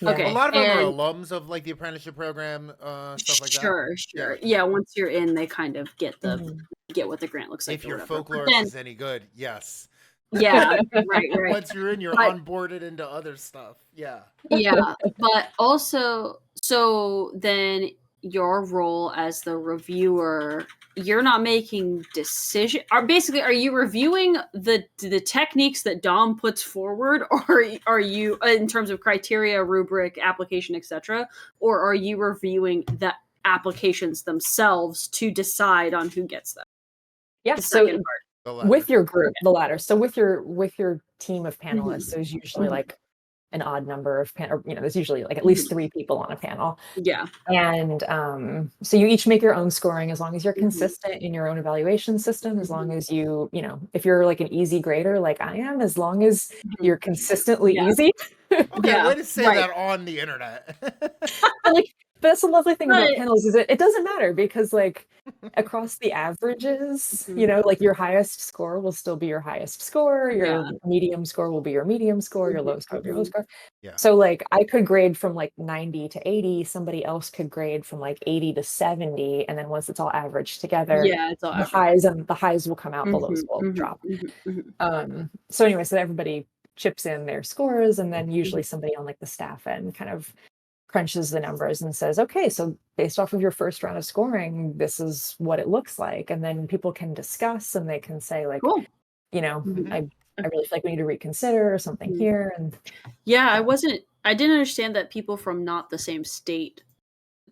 Okay. A lot of them are alums of like the apprenticeship program, stuff like that. Sure. Yeah, once you're in, they kind of get what the grant looks like. If your whatever. folklorist is any good, yes. Yeah, right. Once you're in, you're onboarded into other stuff. Yeah. Yeah, but also, so then your role as the reviewer, you're not making decision. Are you reviewing the techniques that Dom puts forward, or are you, in terms of criteria, rubric, application, etc., or are you reviewing the applications themselves to decide on who gets them? Yeah. So with your group, the latter. So with your team of panelists, there's usually like an odd number of there's usually like at least 3 people on a panel. Yeah. And so you each make your own scoring, as long as you're consistent in your own evaluation system, as long as you if you're like an easy grader like I am, as long as you're consistently easy. Okay, way to say that on the internet. But that's the lovely thing about panels, is it doesn't matter, because like across the averages, like your highest score will still be your highest score, your medium score will be your medium score, your low score will be your low score. Yeah. So like I could grade from like 90 to 80, somebody else could grade from like 80 to 70, and then once it's all averaged together, it's all the highs will come out, the lows will drop. So anyway, so everybody chips in their scores, and then usually somebody on like the staff end kind of crunches the numbers and says, okay, so based off of your first round of scoring, this is what it looks like. And then people can discuss, and they can say like, cool. I really feel like we need to reconsider or something here. And I didn't understand that people from not the same state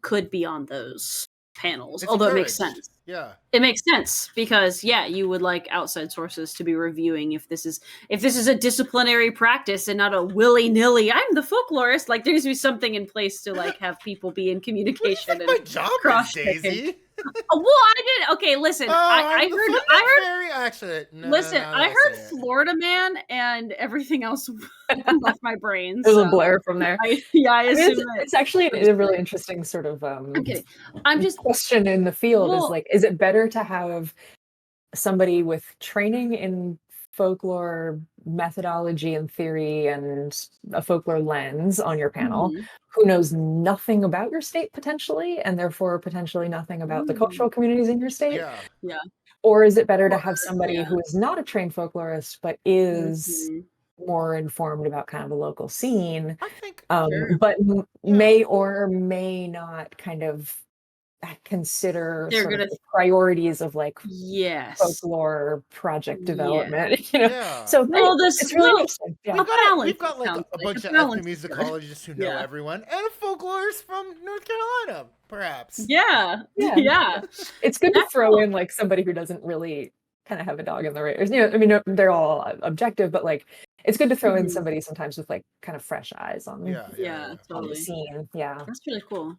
could be on those panels, although it makes sense. Yeah, it makes sense, because you would like outside sources to be reviewing if this is a disciplinary practice and not a willy-nilly, I'm the folklorist. Like, there needs to be something in place to like have people be in communication. My job is, Daisy. Well, I did. Okay, listen. I heard Florida Man, and everything else left my brain. There's a blur from there. I assume it's actually a really interesting sort of I'm just question in the field, is like, is it better to have somebody with training in folklore methodology and theory and a folklore lens on your panel, who knows nothing about your state potentially, and therefore potentially nothing about the cultural communities in your state? Yeah. Or is it better to have somebody who is not a trained folklorist, but is more informed about kind of the local scene, I think, but may or may not kind of consider They're sort of gonna the priorities of like yes. folklore project Yeah. development, Yeah. So Well, it's really interesting. Yeah. We've got like sounds a like. bunch A of balance is good. ethnomusicologists who know Yeah. everyone, and a folklorist from North Carolina, perhaps. Yeah. Yeah. Yeah. It's good to That's throw cool. in like somebody who doesn't really kind of have a dog in the race. I mean, they're all objective, but like it's good to throw in Mhm. somebody sometimes with like kind of fresh eyes on Yeah, Yeah, on the totally. scene. Yeah. That's really cool.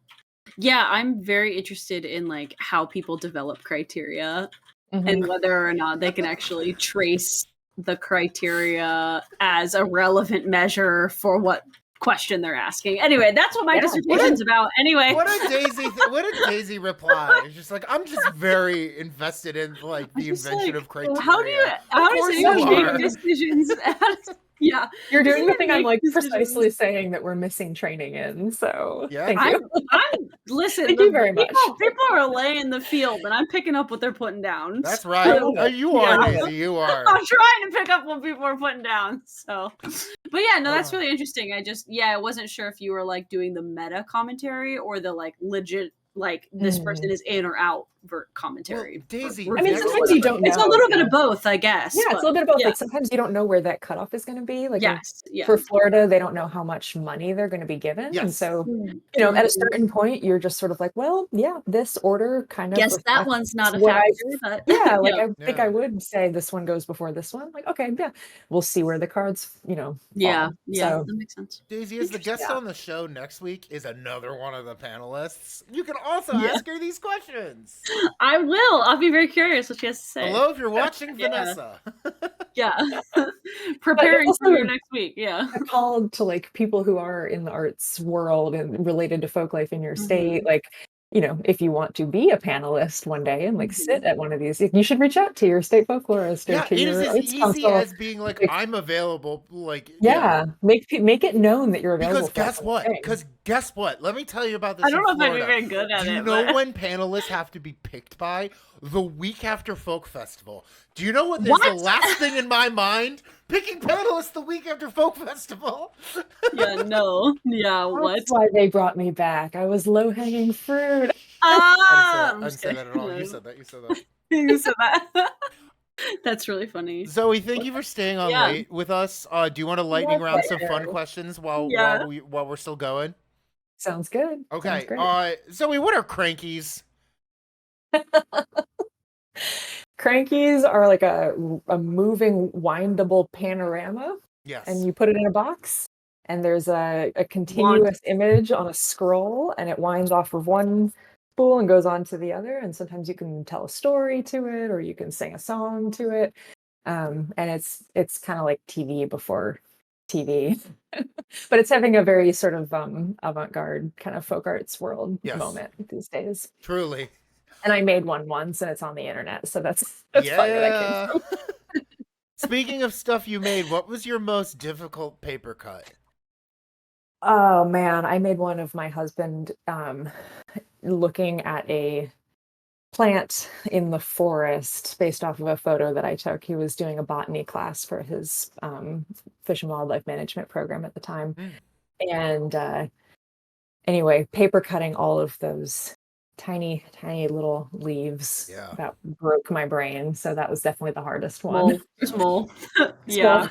Yeah, I'm very interested in like how people develop criteria Mhm. and whether or not they can actually trace the criteria as a relevant measure for what question they're asking. Anyway, that's what my Yeah. dissertation's about. Anyway, What did Daisy reply? It's just like, I'm just very invested in like the just invention like, of criteria. how Of does course anyone you make are. decisions? Yeah, You're Does doing the anyone thing I'm make like decisions? precisely saying that we're missing training in. So Yeah. thank I'm you. listen. Thank you very much. People are laying the field, and I'm picking up what they're putting down. That's So- right. love it. You are, Yeah. Daisy. You are. I'm trying to pick up what people are putting down. So, but yeah, no, that's Oh. really interesting. I wasn't sure if you were like doing the meta commentary or the like legit, like this person is in or out commentary. Well, Daisy, I mean, next sometimes you week- don't know. It's a little bit of both, I guess. Yeah, it's but- a little bit of both. Yeah. Like sometimes you don't know where that cutoff is going to be. Like Yes. Yeah. for Florida, they don't know how much money they're going to be given, and Yes. so at a certain point, you're just sort of like, well, yeah, this order kind of. Guess that reflects one's not a what I- factor, but Yeah, like yeah. I think I would say this one goes before this one. Like, okay, yeah, we'll see where the cards, fall. Yeah, So that makes sense. Daisy, as the guest Yeah. on the show next week, is another one of the panelists. You can also Yeah. ask her these questions. I will. I'll be very curious what she has to say. Hello, if you're watching, Yeah. Vanessa. Yeah. Preparing also- for your next week. Yeah. a call to like people who are in the arts world and related to folk life in your state, like if you want to be a panelist one day and like sit at one of these, you should reach out to your state folklorist or Yeah, to it your is as arts easy council. as being like, I'm available. Like, Make it known that you're available. Because guess what? Guess what? Let me tell you about this. I don't know in if I'd be Florida. very good at Do you it. know but... when panelists have to be picked by? The week after Folk Festival. Do you know what is What? the last thing in my mind? Picking panelists the week after Folk Festival. Yeah, no. Yeah, what? That's why they brought me back. I was low hanging fruit. I didn't say that at all. You said that. You said that. That's really funny. Zoe, thank you for staying on late with us. Do you want to lightning round some fun questions while we're still going? Sounds good. Okay. Sounds Zoe, what are crankies? Crankies are like a moving windable panorama, Yes. and you put it in a box, and there's a continuous image on a scroll, and it winds off of one spool and goes on to the other, and sometimes you can tell a story to it or you can sing a song to it, and it's kind of like TV before TV. But it's having a very sort of avant-garde kind of folk arts world moment these days. Truly. And I made one once, and it's on the internet, so that's probably where that came from. Speaking of stuff you made, what was your most difficult paper cut? Oh man, I made one of my husband looking at a plant in the forest based off of a photo that I took. He was doing a botany class for his fish and wildlife management program at the time. And anyway, paper cutting all of those tiny little leaves that broke my brain. So that was definitely the hardest one. Small. Yeah.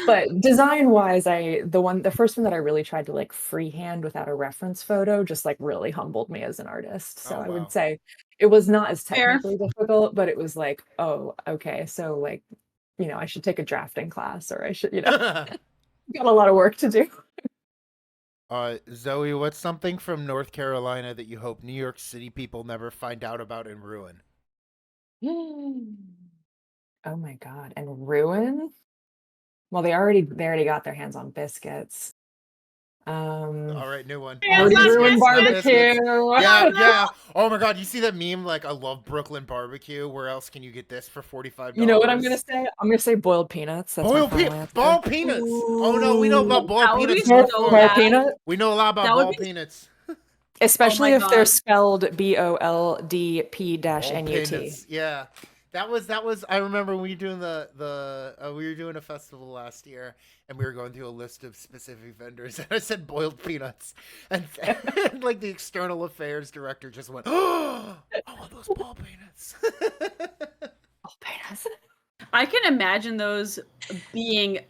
But design wise, the first one that I really tried to like freehand without a reference photo just like really humbled me as an artist. So I would say it was not as technically difficult, but it was like, oh, okay. So like, I should take a drafting class, or I should, got a lot of work to do. Zoe, what's something from North Carolina that you hope New York City people never find out about and ruin? Oh my God. And ruin? Well, they already got their hands on biscuits. All right, new one. Ruin barbecue. Yeah. Oh my God, you see that meme? Like, I love Brooklyn barbecue. Where else can you get this for $45? You know what I'm gonna say? I'm gonna say boiled peanuts. That's boiled peanuts. Oh no, we know about boiled peanuts. Boiled peanut. We know a lot about boiled peanuts. Especially if they're spelled BOLDP-NUT. Yeah. That was. I remember we were doing we were doing a festival last year, and we were going through a list of specific vendors, and I said boiled peanuts, and like the external affairs director just went, "Oh, I want those boiled peanuts." Oh, penis. I can imagine those being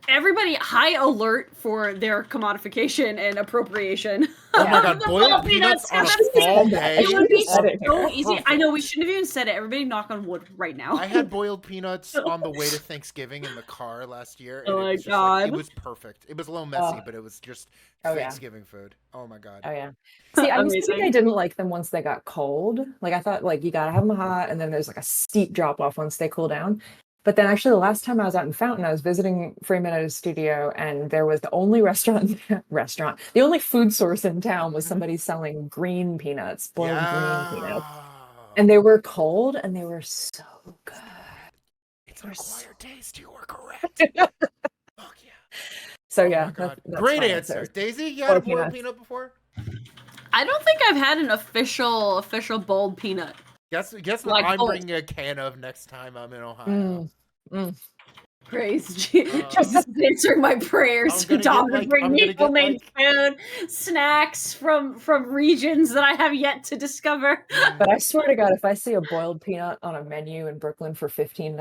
everybody high alert for their commodification and appropriation. Oh my god, boiled peanuts on a fall day. It would be Said it so here. easy. I know we shouldn't have even said it. Everybody knock on wood right now. I had boiled peanuts on the way to Thanksgiving in the car last year. And Oh it my was just God. it was perfect. It was a little messy, but it was just Oh, yeah. Thanksgiving food. Oh my god. Oh yeah. See, I used to think Amazing. I didn't like them once they got cold. Like I thought, like you gotta have them hot, and then there's like a steep drop off once they cool down. But then actually, the last time I was out in Fountain, I was visiting Freeman at his studio, and there was the only the only food source in town was somebody selling green peanuts, boiled green peanuts, and they were cold, and they were so good. It's an acquired taste. You were correct. Fuck yeah. So Oh yeah, my god. that's Great my answer. Daisy, you had a Boiled boiled peanuts. peanut before? I don't think I've had an official boiled peanut. Guess what Like I'm both. bringing a can of next time I'm in Ohio. Praise Jesus is answering my prayers. I'm gonna Dom get, to like- bring I'm me gonna get, homemade food, snacks from regions that I have yet to discover. But I swear to God, if I see a boiled peanut on a menu in Brooklyn for $15,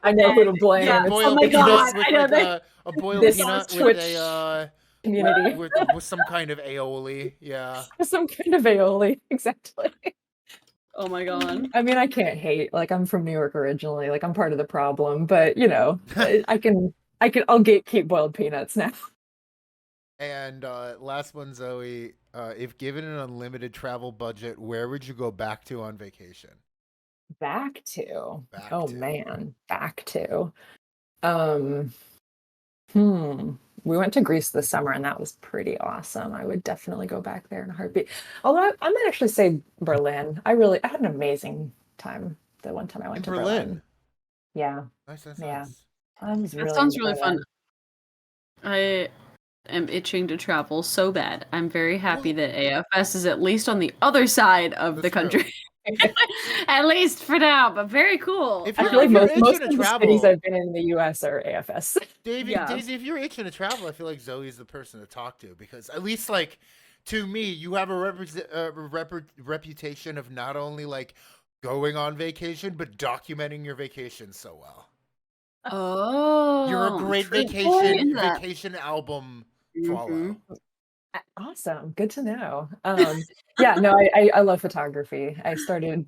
I know who to blame. Yeah. It's Oh my it's God, this I know that. a boiled This peanut with Twitch a community. with some kind of aioli. Yeah. Some kind of aioli, exactly. Oh my God. I mean, I can't hate. Like, I'm from New York originally. Like, I'm part of the problem. But I'll gatekeep boiled peanuts now. And last one, Zoe. If given an unlimited travel budget, where would you go back to on vacation? Back to. We went to Greece this summer, and that was pretty awesome. I would definitely go back there in a heartbeat. Although I might actually say Berlin. I had an amazing time the one time I went to Berlin. Yeah. Nice. Yeah. That Sounds really fun. I am itching to travel so bad. I'm very happy that AFS is at least on the other side of the country. At least for now, but very cool. I feel like most of the cities I've been in the US are AFS. Daisy, if you're itching to travel, I feel like Zoe's the person to talk to, because at least, like, to me, you have a reputation of not only like going on vacation, but documenting your vacation so well. Oh, You're a great vacation album follow. Awesome, good to know. I love photography. I started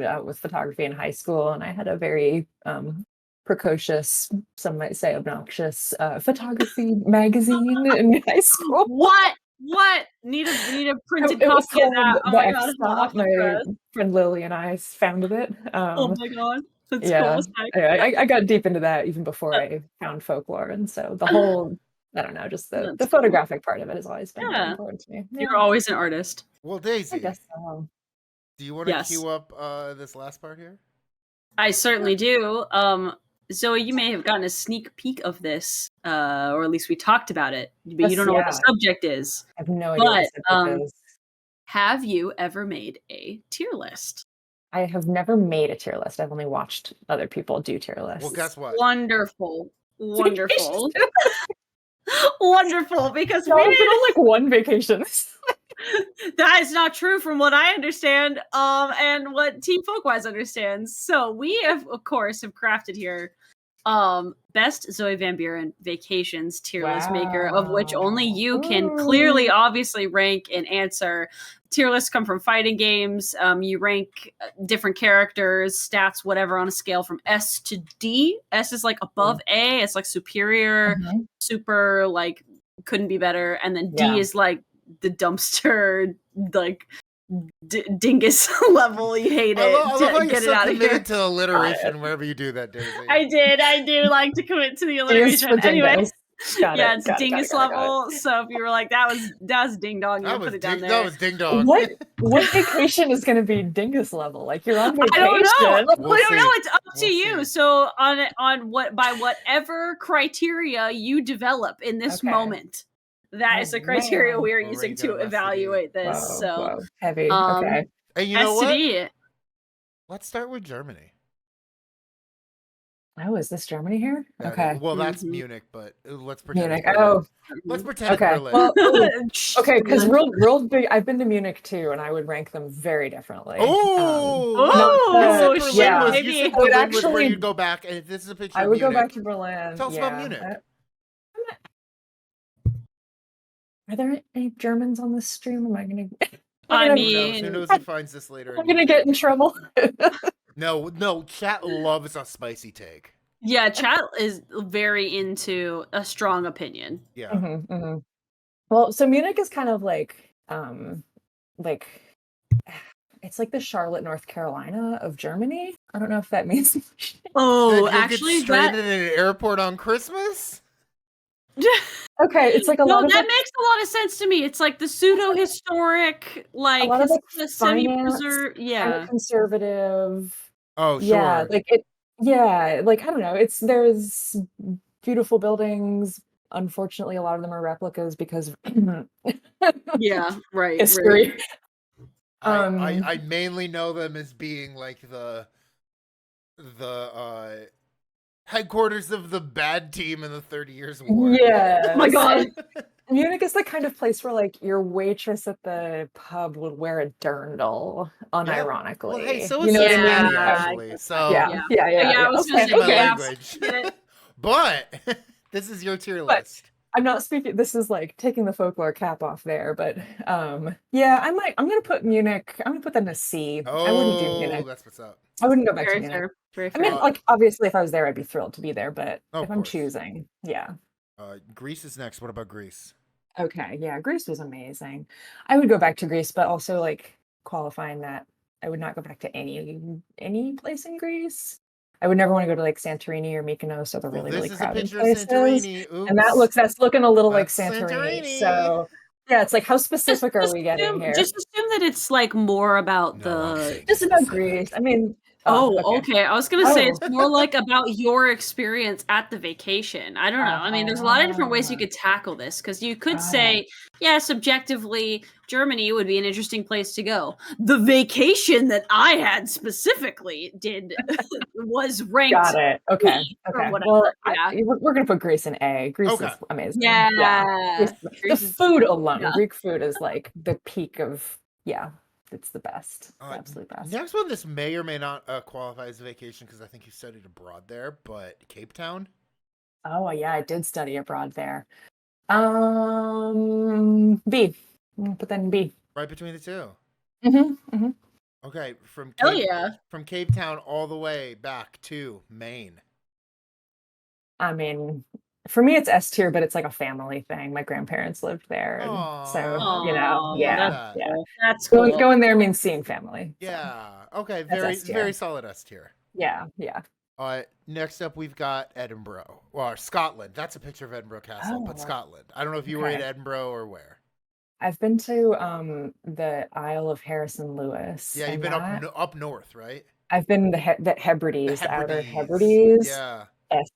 out with photography in high school, and I had a very precocious, some might say obnoxious, photography magazine in high school. What need a printed copy of that? Oh my God, my friend Lily and I founded it. Oh my God, that's cool. Yeah, I got deep into that even before I found folklore, and so the whole I don't know, just the photographic part of it has always been very important to me. You're always an artist. Well, Daisy, I guess so. Do you want to cue up this last part here? I certainly do. Zoe, you may have gotten a sneak peek of this, or at least we talked about it, but you don't know what the subject is. I have no idea what the subject is. Have you ever made a tier list? I have never made a tier list. I've only watched other people do tier lists. Well, guess what? Wonderful. Wonderful, because I've been on like one vacation. That is not true from what I understand, and what Team Folkwise understands. So we have crafted here best Zoe van Buren vacations tier list maker, of which only you can clearly, obviously rank and answer. Tier lists come from fighting games. You rank different characters, stats, whatever, on a scale from S to D. S is like above A. It's like superior, super, like couldn't be better. And then D is like the dumpster, like dingus level. You hate it. I love how get you're it out so of here. committed to alliteration wherever you do that, Daisy. I do like to commit to the alliteration. Anyway, it's dingus level. So if you were like, that was ding dong, you put it down there. That was ding dong. What vacation is going to be dingus level? Like, you're on vacation. I don't know. We'll I don't see. know. It's up to We'll you. see. So by whatever criteria you develop in this moment, that is the criteria we are using to evaluate this. Whoa, heavy. Okay. And you know what? Let's start with Germany. Oh, is this Germany here? That Okay. is- well, that's Mhm. Munich, but let's pretend Munich. it's Berlin. Oh, Let's pretend it's okay. Berlin. Well, okay, because Berlin. real big. I've been to Munich too, and I would rank them very differently. Oh, Oh, you said Berlin yeah. was maybe. you said I would Berlin was where actually- you'd go back, and this is a picture I of would Munich. go back to Berlin. Tell us about Munich. Are there any Germans on this stream? Am I gonna? I I'm Who gonna- knows? Who mean, knows who finds this later? I'm gonna get in trouble. No. Chat loves a spicy take. yeah, chat is very into a strong opinion. Yeah. Mhm, mhm. Well, so Munich is kind of like it's like the Charlotte, North Carolina of Germany. I don't know if that means much. Oh, Then you'll actually, get stranded in an airport on Christmas. Okay, it's like a no, lot of that the, makes a lot of sense to me. It's like the pseudo-historic, like lot of, like, semi-preserved. kind Yeah, of conservative. Oh, Yeah, sure. like it. Yeah, like I don't know. There's beautiful buildings. Unfortunately, a lot of them are replicas because of yeah, right. history. I mainly know them as being like the headquarters of the bad team in the 30 Years War. Yeah. Oh my god. Munich is the kind of place where like your waitress at the pub would wear a dirndl, unironically. Well, hey, so you is know what I Cincinnati, mean? actually. So Yeah. I was gonna Excuse say, my yeah, language. get it. But this is your tier But- list. I'm not speaking. This is like taking the folklore cap off there, but yeah, I'm gonna put Munich. I'm gonna put that in a C. I wouldn't do Munich. That's what's up. I wouldn't go back to Very Munich. fair. Very I fair. mean, like obviously, if I was there, I'd be thrilled to be there. But Of if I'm course. choosing, yeah. Greece is next. What about Greece? Okay, yeah, Greece was amazing. I would go back to Greece, but also like qualifying that I would not go back to any place in Greece. I would never want to go to like Santorini or Mykonos or the really, this really is a crowded picture places. of Santorini. Oops. And that's looking a little like That's Santorini. Santorini. So yeah, it's like how specific are we getting here? Just assume that it's like more about No, I'm the. saying Just about specific. Greece. I mean, Oh, okay. I was gonna say Oh. it's more like about your experience at the vacation. I don't know. I mean, there's a lot of different ways you could tackle this because you could say, yeah, subjectively, Germany would be an interesting place to go. The vacation that I had specifically did was ranked. Got it. Okay. B or Okay. whatever, Well, yeah. we're gonna put Greece in A. Greece Okay. is amazing. Yeah. Greece- the Greece is- food alone, yeah. Greek food is like the peak of it's the best. It's the absolute best. Next one, this may or may not qualify as a vacation because I think you studied abroad there, but Cape Town. Oh yeah, I did study abroad there. B. Put that in B. Right between the two. Mm-hmm. Okay, from Hell Cape, yeah. from Cape Town all the way back to Maine. I mean, for me, it's S tier, but it's like a family thing. My grandparents lived there, and so Aw, yeah. That's cool. Going there means seeing family. So, Yeah. Okay. That's Very S tier. very solid S tier. yeah. Next up, we've got Edinburgh. Well, Scotland. That's a picture of Edinburgh Castle, but Oh. Scotland. I don't know if you were in Okay. Edinburgh or where. I've been to the Isle of Harrison Lewis. Yeah, you've and been up north, right? I've been the Hebrides, the Outer Hebrides. Hebrides. Yeah.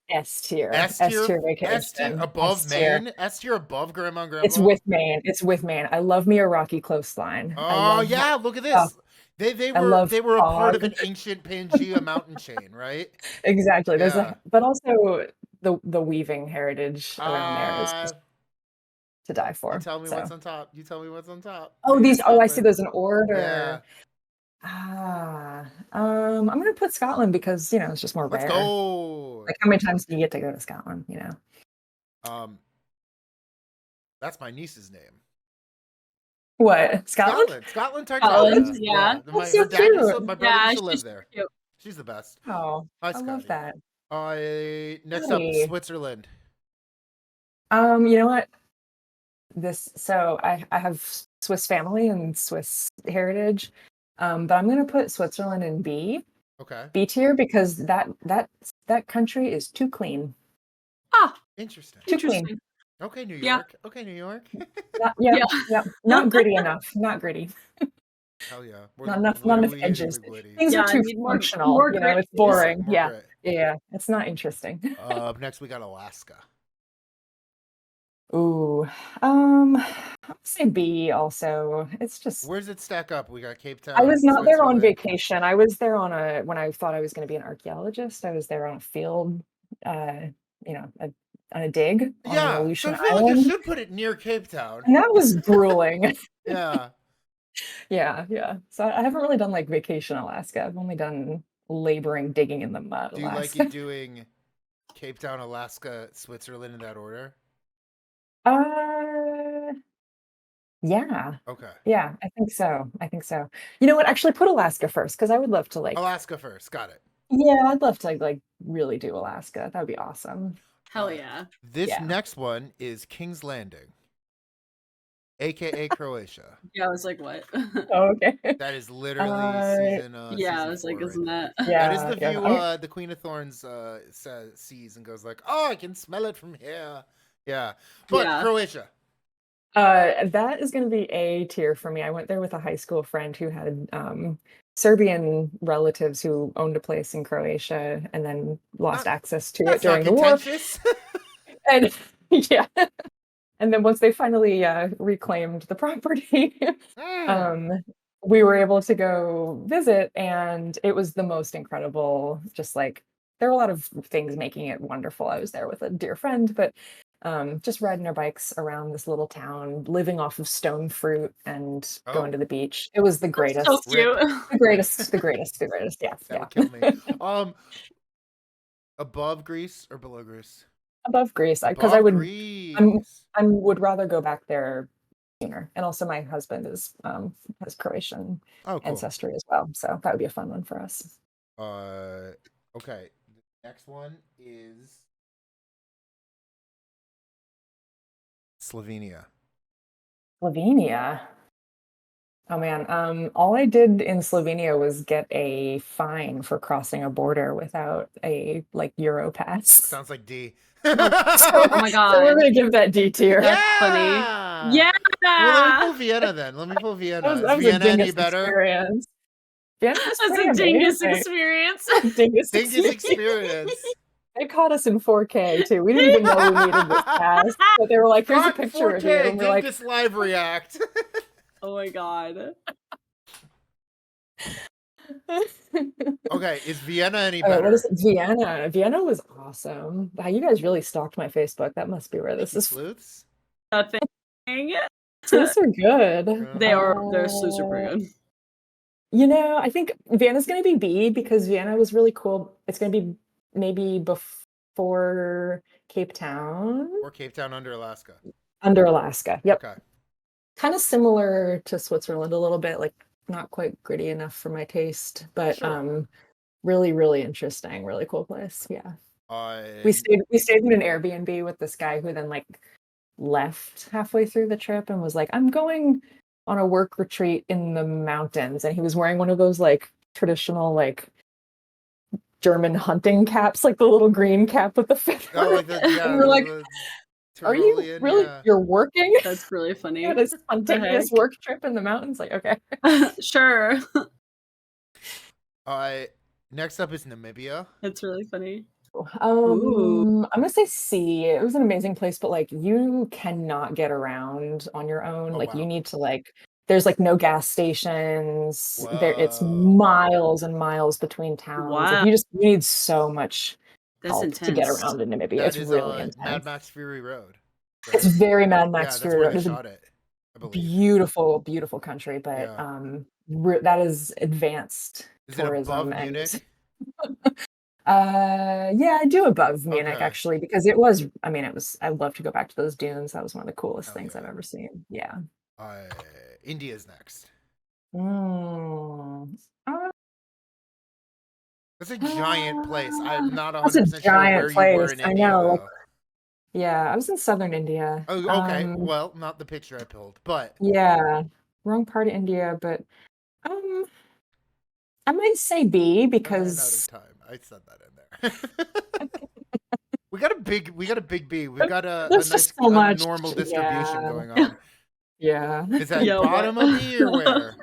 S tier. S tier vacation. S tier above S tier. Maine. S tier above Grandma and Grandpa. It's with Maine. It's with Maine. I love me a rocky coastline. Oh yeah, look at this. They were a part of an ancient Pangea mountain chain, right? Exactly. There's Yeah. but also the weaving heritage around there is just to die for. You tell me so. what's on top. You tell me what's on top. Oh, Maine or I see Scotland? those in order. Yeah. I'm gonna put Scotland because it's just more Let's rare. go. Like how many times do you get to go to Scotland? That's my niece's name. What? Scotland? Scotland, Scotland, yeah. That's so cute. My brother Yeah, used to live she's there. cute. She's the best. Oh, Hi, I love Scotty. that. Next up, Hey. Switzerland. You know what? I have Swiss family and Swiss heritage. But I'm gonna put Switzerland in B Okay. tier because that country is too clean. Ah, Interesting. Too clean. interesting. Okay, New Yeah. York. Okay, New York. Not gritty enough. Not gritty. Hell yeah. Not enough Literally edges. the gritty. Things Yeah, are I too need more functional. grit. It's boring. More Yeah. grit. Yeah. It's not interesting. Next we got Alaska. Ooh, I'll say B also. It's just Where's it stack up? We got Cape Town. I was not there on Switzerland. vacation. I was there when I thought I was going to be an archaeologist. I was there on a field, you know, on a dig on an Yeah, so I Aleutian feel like you island, should put it near Cape Town. and that was grueling. Yeah. Yeah. So I haven't really done like vacation Alaska. I've only done laboring digging in the mud Do you like Alaska. it doing Cape Town, Alaska, Switzerland in that order? Uh, yeah. Okay. Yeah, I think so. You know what? Actually, put Alaska first because I would love to Alaska first. Got it. yeah, I'd love to like really do Alaska. That would be awesome. Hell yeah. This Yeah. next one is King's Landing, aka Croatia. Yeah, I was like, what? Oh, okay. That is literally season. Yeah, I season was like, 4 isn't right that? there. That is the Yeah, view. The Queen of Thorns sees and goes like, "Oh, I can smell it from here." Yeah, but Yeah. Croatia. That is going to be A tier for me. I went there with a high school friend who had Serbian relatives who owned a place in Croatia and then lost access to it That's not during the war. contentious. And yeah. And then once they finally reclaimed the property, we were able to go visit, and it was the most incredible. Just like there were a lot of things making it wonderful. I was there with a dear friend, but just riding our bikes around this little town, living off of stone fruit and going to the beach. It was the greatest. So cute. The greatest. Yeah. That would kill me. Above Greece or below Greece? Above Greece, because I would rather go back there sooner. And also, my husband is has Croatian ancestry as well, so that would be a fun one for us. Okay. The next one is Slovenia. Slovenia. Oh man, all I did in Slovenia was get a fine for crossing a border without a like Euro pass. Sounds like D. Oh my god. So we're gonna give that D tier. That's funny. Yeah. Well, let me pull Vienna then. Let me pull Vienna. That was Is Vienna a any dingus better? experience. Vienna was That's pretty a dingus amazing. experience. Dingus experience. They caught us in 4K too. We didn't even know we needed this pass, but they were like, "Here's a picture of you," and we're like, Dingus live react. Oh my god. Okay, is Vienna any better? What is it? Vienna. Vienna was awesome. Wow, you guys really stalked my Facebook. That must be where this is. Sleuths? Nothing. Sleuths are good. They're super good. You know, I think Vienna's going to be B because Vienna was really cool. It's going to be maybe before Cape Town. Or Cape Town under Alaska. Under Alaska. Yep. Okay. Kind of similar to Switzerland a little bit, like not quite gritty enough for my taste, but really, really interesting, really cool place. Yeah. We stayed in an Airbnb with this guy who then like left halfway through the trip and was like, "I'm going on a work retreat in the mountains," and he was wearing one of those like traditional like German hunting caps, like the little green cap with the feather. Oh, like and we're like, "Are you really? Yeah. You're working? That's really funny. Yeah, this spontaneous work trip in the mountains?" Like, okay, sure. Next up is Namibia. That's really funny. I'm gonna say C. It was an amazing place, but like you cannot get around on your own. You need to like. There's like no gas stations. It's miles and miles between towns. Wow. Like, you need so much That's help intense. to get around in Namibia. That it's is really intense. Mad Max Fury Road. Right? It's very Mad Max Fury Road. That's where they shot it. I believe. Beautiful, beautiful country, but that is advanced tourism. It above Munich? Yeah, I do above Munich actually, because it was. I mean, I'd love to go back to those dunes. That was one of the coolest things I've ever seen. Yeah. India's next. That's a giant place. I'm not 100% sure where you were in India. I know. Yeah, I was in southern India. Oh, okay. Well, not the picture I pulled, but yeah, wrong part of India. But I might say B because I'm out of time. I said that in there. we got a big B. We got a nice normal distribution going on. Yeah. Is that bottom of B or where?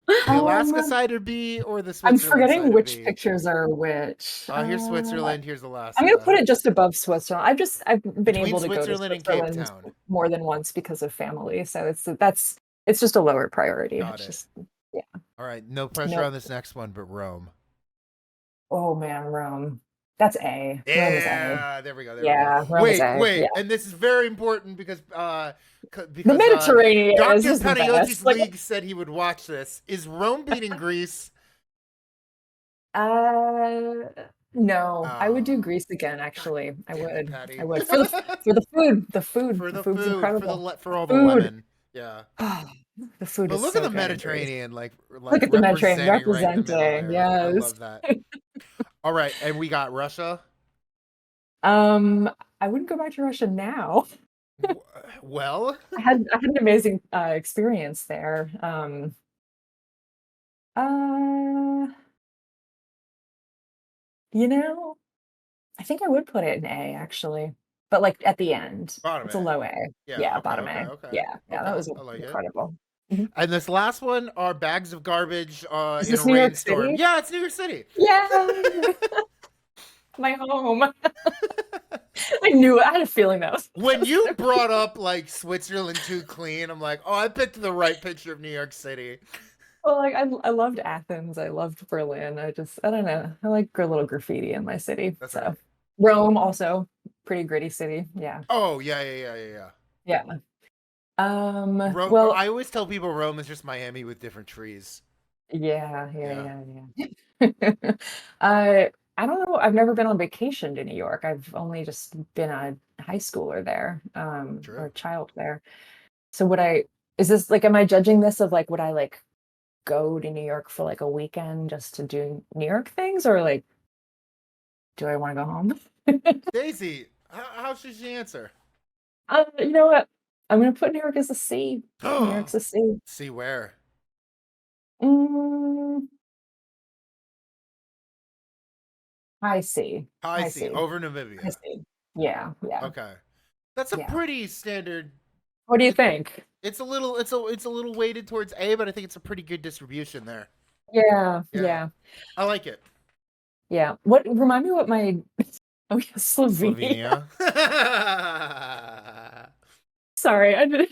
The Alaska side or B, or the I'm Switzerland forgetting side which of B? pictures are which. Here's Switzerland. Here's Alaska. I'm gonna put it just above Switzerland. I've been Between able to go to Switzerland and Cape Switzerland Town. more than once because of family, so it's just a lower priority. Got It's it. just yeah. All right, no pressure Nope. on this next one, but Rome. Oh man, Rome. That's A. Rome is A. Yeah, there we go. There Yeah, we go. Rome is A. Wait, Yeah. and this is very important because The Mediterranean is Dr. just the Panayotti's best. Like, League said he would watch this. Is Rome beating Greece? no, I would do Oh. Greece again. Actually, I Damn it, would. Patty. I would for the food. The food. For The the food's food, incredible. for all the Food. lemon. Yeah. The food But is look so at the good in Greece. Mediterranean, like Look at the Mediterranean representing right in the middle representing. there. I Yes. love that. All right, and we got Russia. I wouldn't go back to Russia now. Well, I had an amazing experience there. You know, I think I would put it in A actually, but like at the end, bottom it's a A. low A. Yeah. Yeah, Okay. bottom Okay. A. Okay. Yeah, that Okay, was I like it. incredible. Mhm. And this last one are bags of garbage Is in a this New York rainstorm. City? Yeah, it's New York City. Yeah, my home. I knew it. I had a feeling that was When you brought up like Switzerland too clean, I'm like, oh, I picked the right picture of New York City. well, like I loved Athens. I loved Berlin. I don't know. I like a little graffiti in my city. That's So right. Rome also pretty gritty city. Yeah, Oh yeah. yeah. Rome. Well, I always tell people Rome is just Miami with different trees. yeah. Yeah. I don't know. I've never been on vacation to New York. I've only just been a high schooler there, or True. a child there. So is this like, am I judging this of like, would I like go to New York for like a weekend just to do New York things, or like, do I want to go home? Daisy, how should she answer? You know what? I'm gonna put New York as a C. New York's a C. See where? Mm, high C. I see. C. Over High Namibia. C. Yeah. Okay. That's a Yeah. pretty standard. What do you think? It's a little weighted towards A, but I think it's a pretty good distribution there. Yeah. I like it. Yeah. Remind me what my oh yeah, Slovenia. Slovenia. Sorry, I did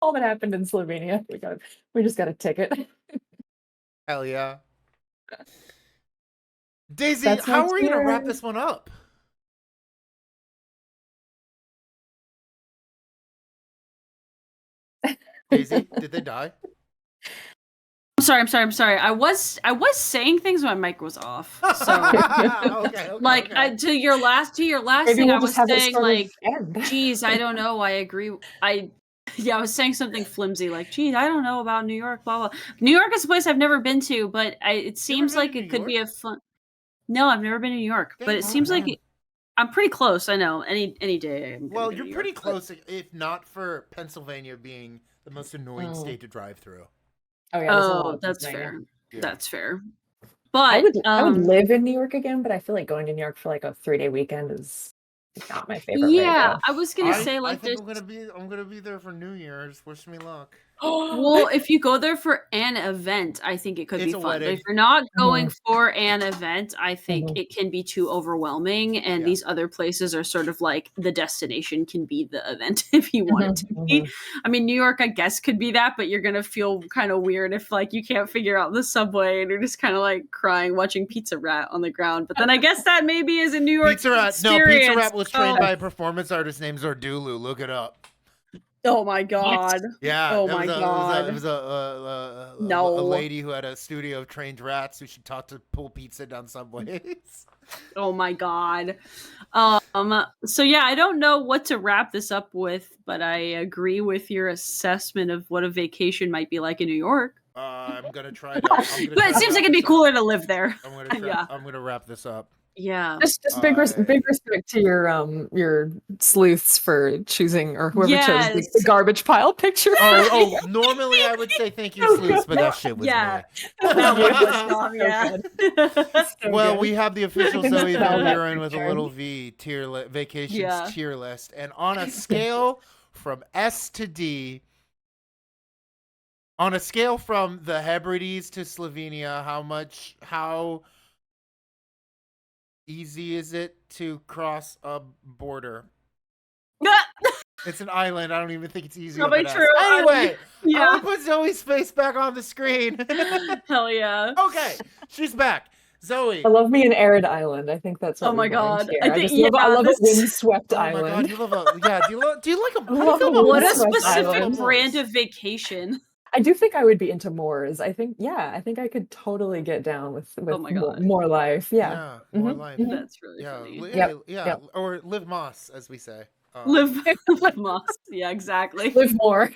all that happened in Slovenia. We just got a ticket. Hell yeah. Daisy, That's my how are we gonna wrap tier. this one up? Daisy, did they die? I'm sorry. I was saying things when my mic was off. So okay. like okay. to your last Maybe thing, we'll I was just have it saying sort of like, end. geez, I don't know. I agree. I was saying something flimsy like, geez, I don't know about New York. Blah blah. New York is a place I've never been to, but it seems been like to it New could be York? a fun. No, I've never been to New York, but Dang, it seems like man. I'm pretty close. I know. Any day. I'm gonna Well, go to you're New pretty York, but- close, if not for Pennsylvania being the most annoying state to drive through. Oh yeah, there's a lot Oh, of that's Pennsylvania. fair. Yeah. That's fair. I But would live in New York again, but I feel like going to New York for like a 3-day weekend is not my favorite way to yeah, go. I was gonna say I like think there's. I'm gonna be there for New Year's. Wish me luck. Well, if you go there for an event, I think it could It's be a fun. But wedding. if you're not going Mhm. for an event, I think Mhm. it can be too overwhelming. And Yeah. these other places are sort of like the destination can be the event if you want it to be. I mean, New York, I guess, could be that, but you're gonna feel kind of weird if like you can't figure out the subway and you're just kind of like crying watching Pizza Rat on the ground. But then I guess that maybe is a New York Pizza Rat. No, experience. Pizza Rat was trained Oh. by a performance artist named Zordulu. Look it up. Oh my god. Yeah. Oh it my was god. It was a No. lady who had a studio of trained rats who she taught to pull pizza down subways. Oh my god. So yeah, I don't know what to wrap this up with, but I agree with your assessment of what a vacation might be like in New York. I'm gonna try to. But it seems like it'd be cooler to live there. Yeah. I'm gonna wrap this up. Yeah. Just big respect to your sleuths for choosing, or whoever chose the Yes. garbage pile picture. Oh, normally I would say thank you, sleuths, but that shit was Yeah. me. That was Tom, yeah. Well, we have the official Zoe Smell van that Buren with a picture. little V vacations Yeah. tier list, and on a scale from S to D, On a scale from the Hebrides to Slovenia, how easy is it to cross a border? It's an island. I don't even think it's easy. Probably true. Anyway, Yeah. I want to put Zoe's face back on the screen. Hell yeah. Okay, she's back. Zoe. I love me an arid island. I think that's what Oh my we're going God. here. I I think- just love, I yeah, love this- a windswept Oh my god, island. you love a do you like a I love a What a windswept specific island. brand of vacation. I do think I would be into moors. I think I could totally get down with Oh my more, God. more life. Yeah. more Mhm, life. mhm. That's really Yeah, funny. Yep, yeah, yep. or live moss, as we say. Live Moss. Yeah, exactly. Live more.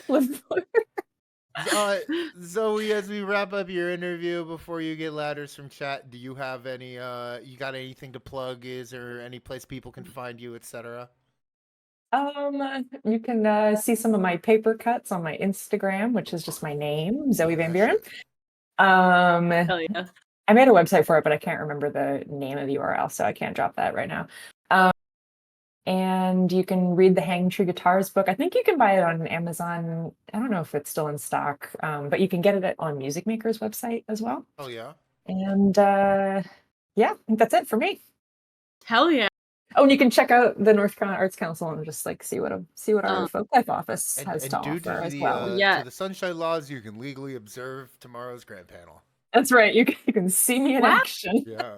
Live more. Zoe, as we wrap up your interview, before you get ladders from chat, do you have any? You got anything to plug? Is there any place people can find you, etc.? You can see some of my paper cuts on my Instagram, which is just my name, Zoe Van Buren. Hell yeah. I made a website for it, but I can't remember the name of the URL, so I can't drop that right now. And you can read the Hanging Tree Guitars book. I think you can buy it on Amazon. I don't know if it's still in stock, but you can get it on Music Maker's website as well. Oh yeah. And yeah, I think that's it for me. Hell yeah. Oh, and you can check out the North Carolina Arts Council and just like see what our Folklife office has to due offer to as the well. Yeah. to the sunshine laws, you can legally observe tomorrow's grand panel. That's right. You can see me in Wow. action. Yeah.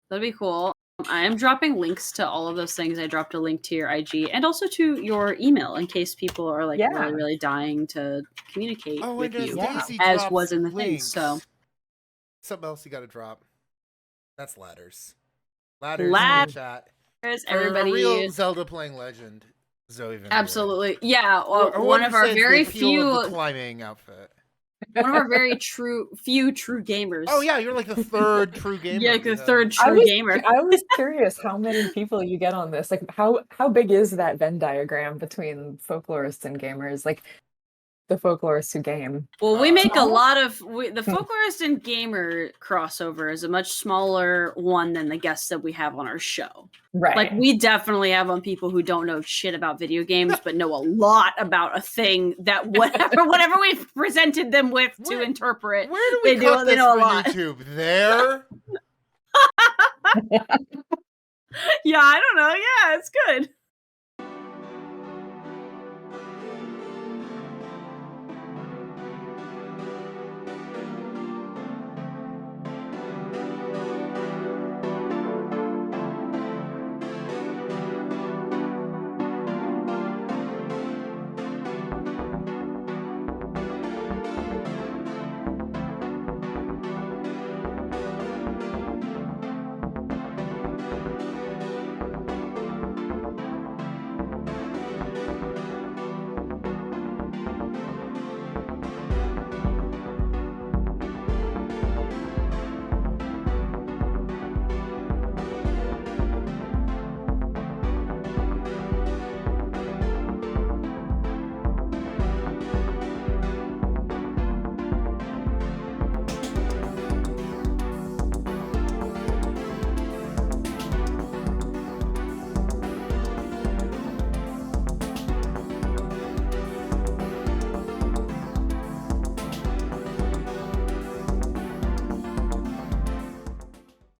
That'd be cool. I am dropping links to all of those things. I dropped a link to your IG and also to your email in case people are like Yeah. really, really dying to communicate Oh, with and you, Daisy as drops was in the thing. links. So Something else you got to drop. That's ladders. Ladders in Ladders. the chat. there's For everybody. a real Zelda playing legend, Zoe Van Buren. Absolutely. Yeah. Well, Or one would of you our say it's the very appeal of the few climbing outfit. one of our very few true gamers. Oh yeah, you're like the third true gamer. Yeah, like the we third have. true gamer. I was curious how many people you get on this. Like how big is that Venn diagram between folklorists and gamers? Like the folklorists who game. Well, we make a Small? lot of the folklorist and gamer crossover is a much smaller one than the guests that we have on our show. Right. Like we definitely have on people who don't know shit about video games, but know a lot about a thing that whatever we've presented them with to Where- interpret. Where do we They cut they this know a for lot. YouTube? There. Yeah, I don't know. Yeah, it's good.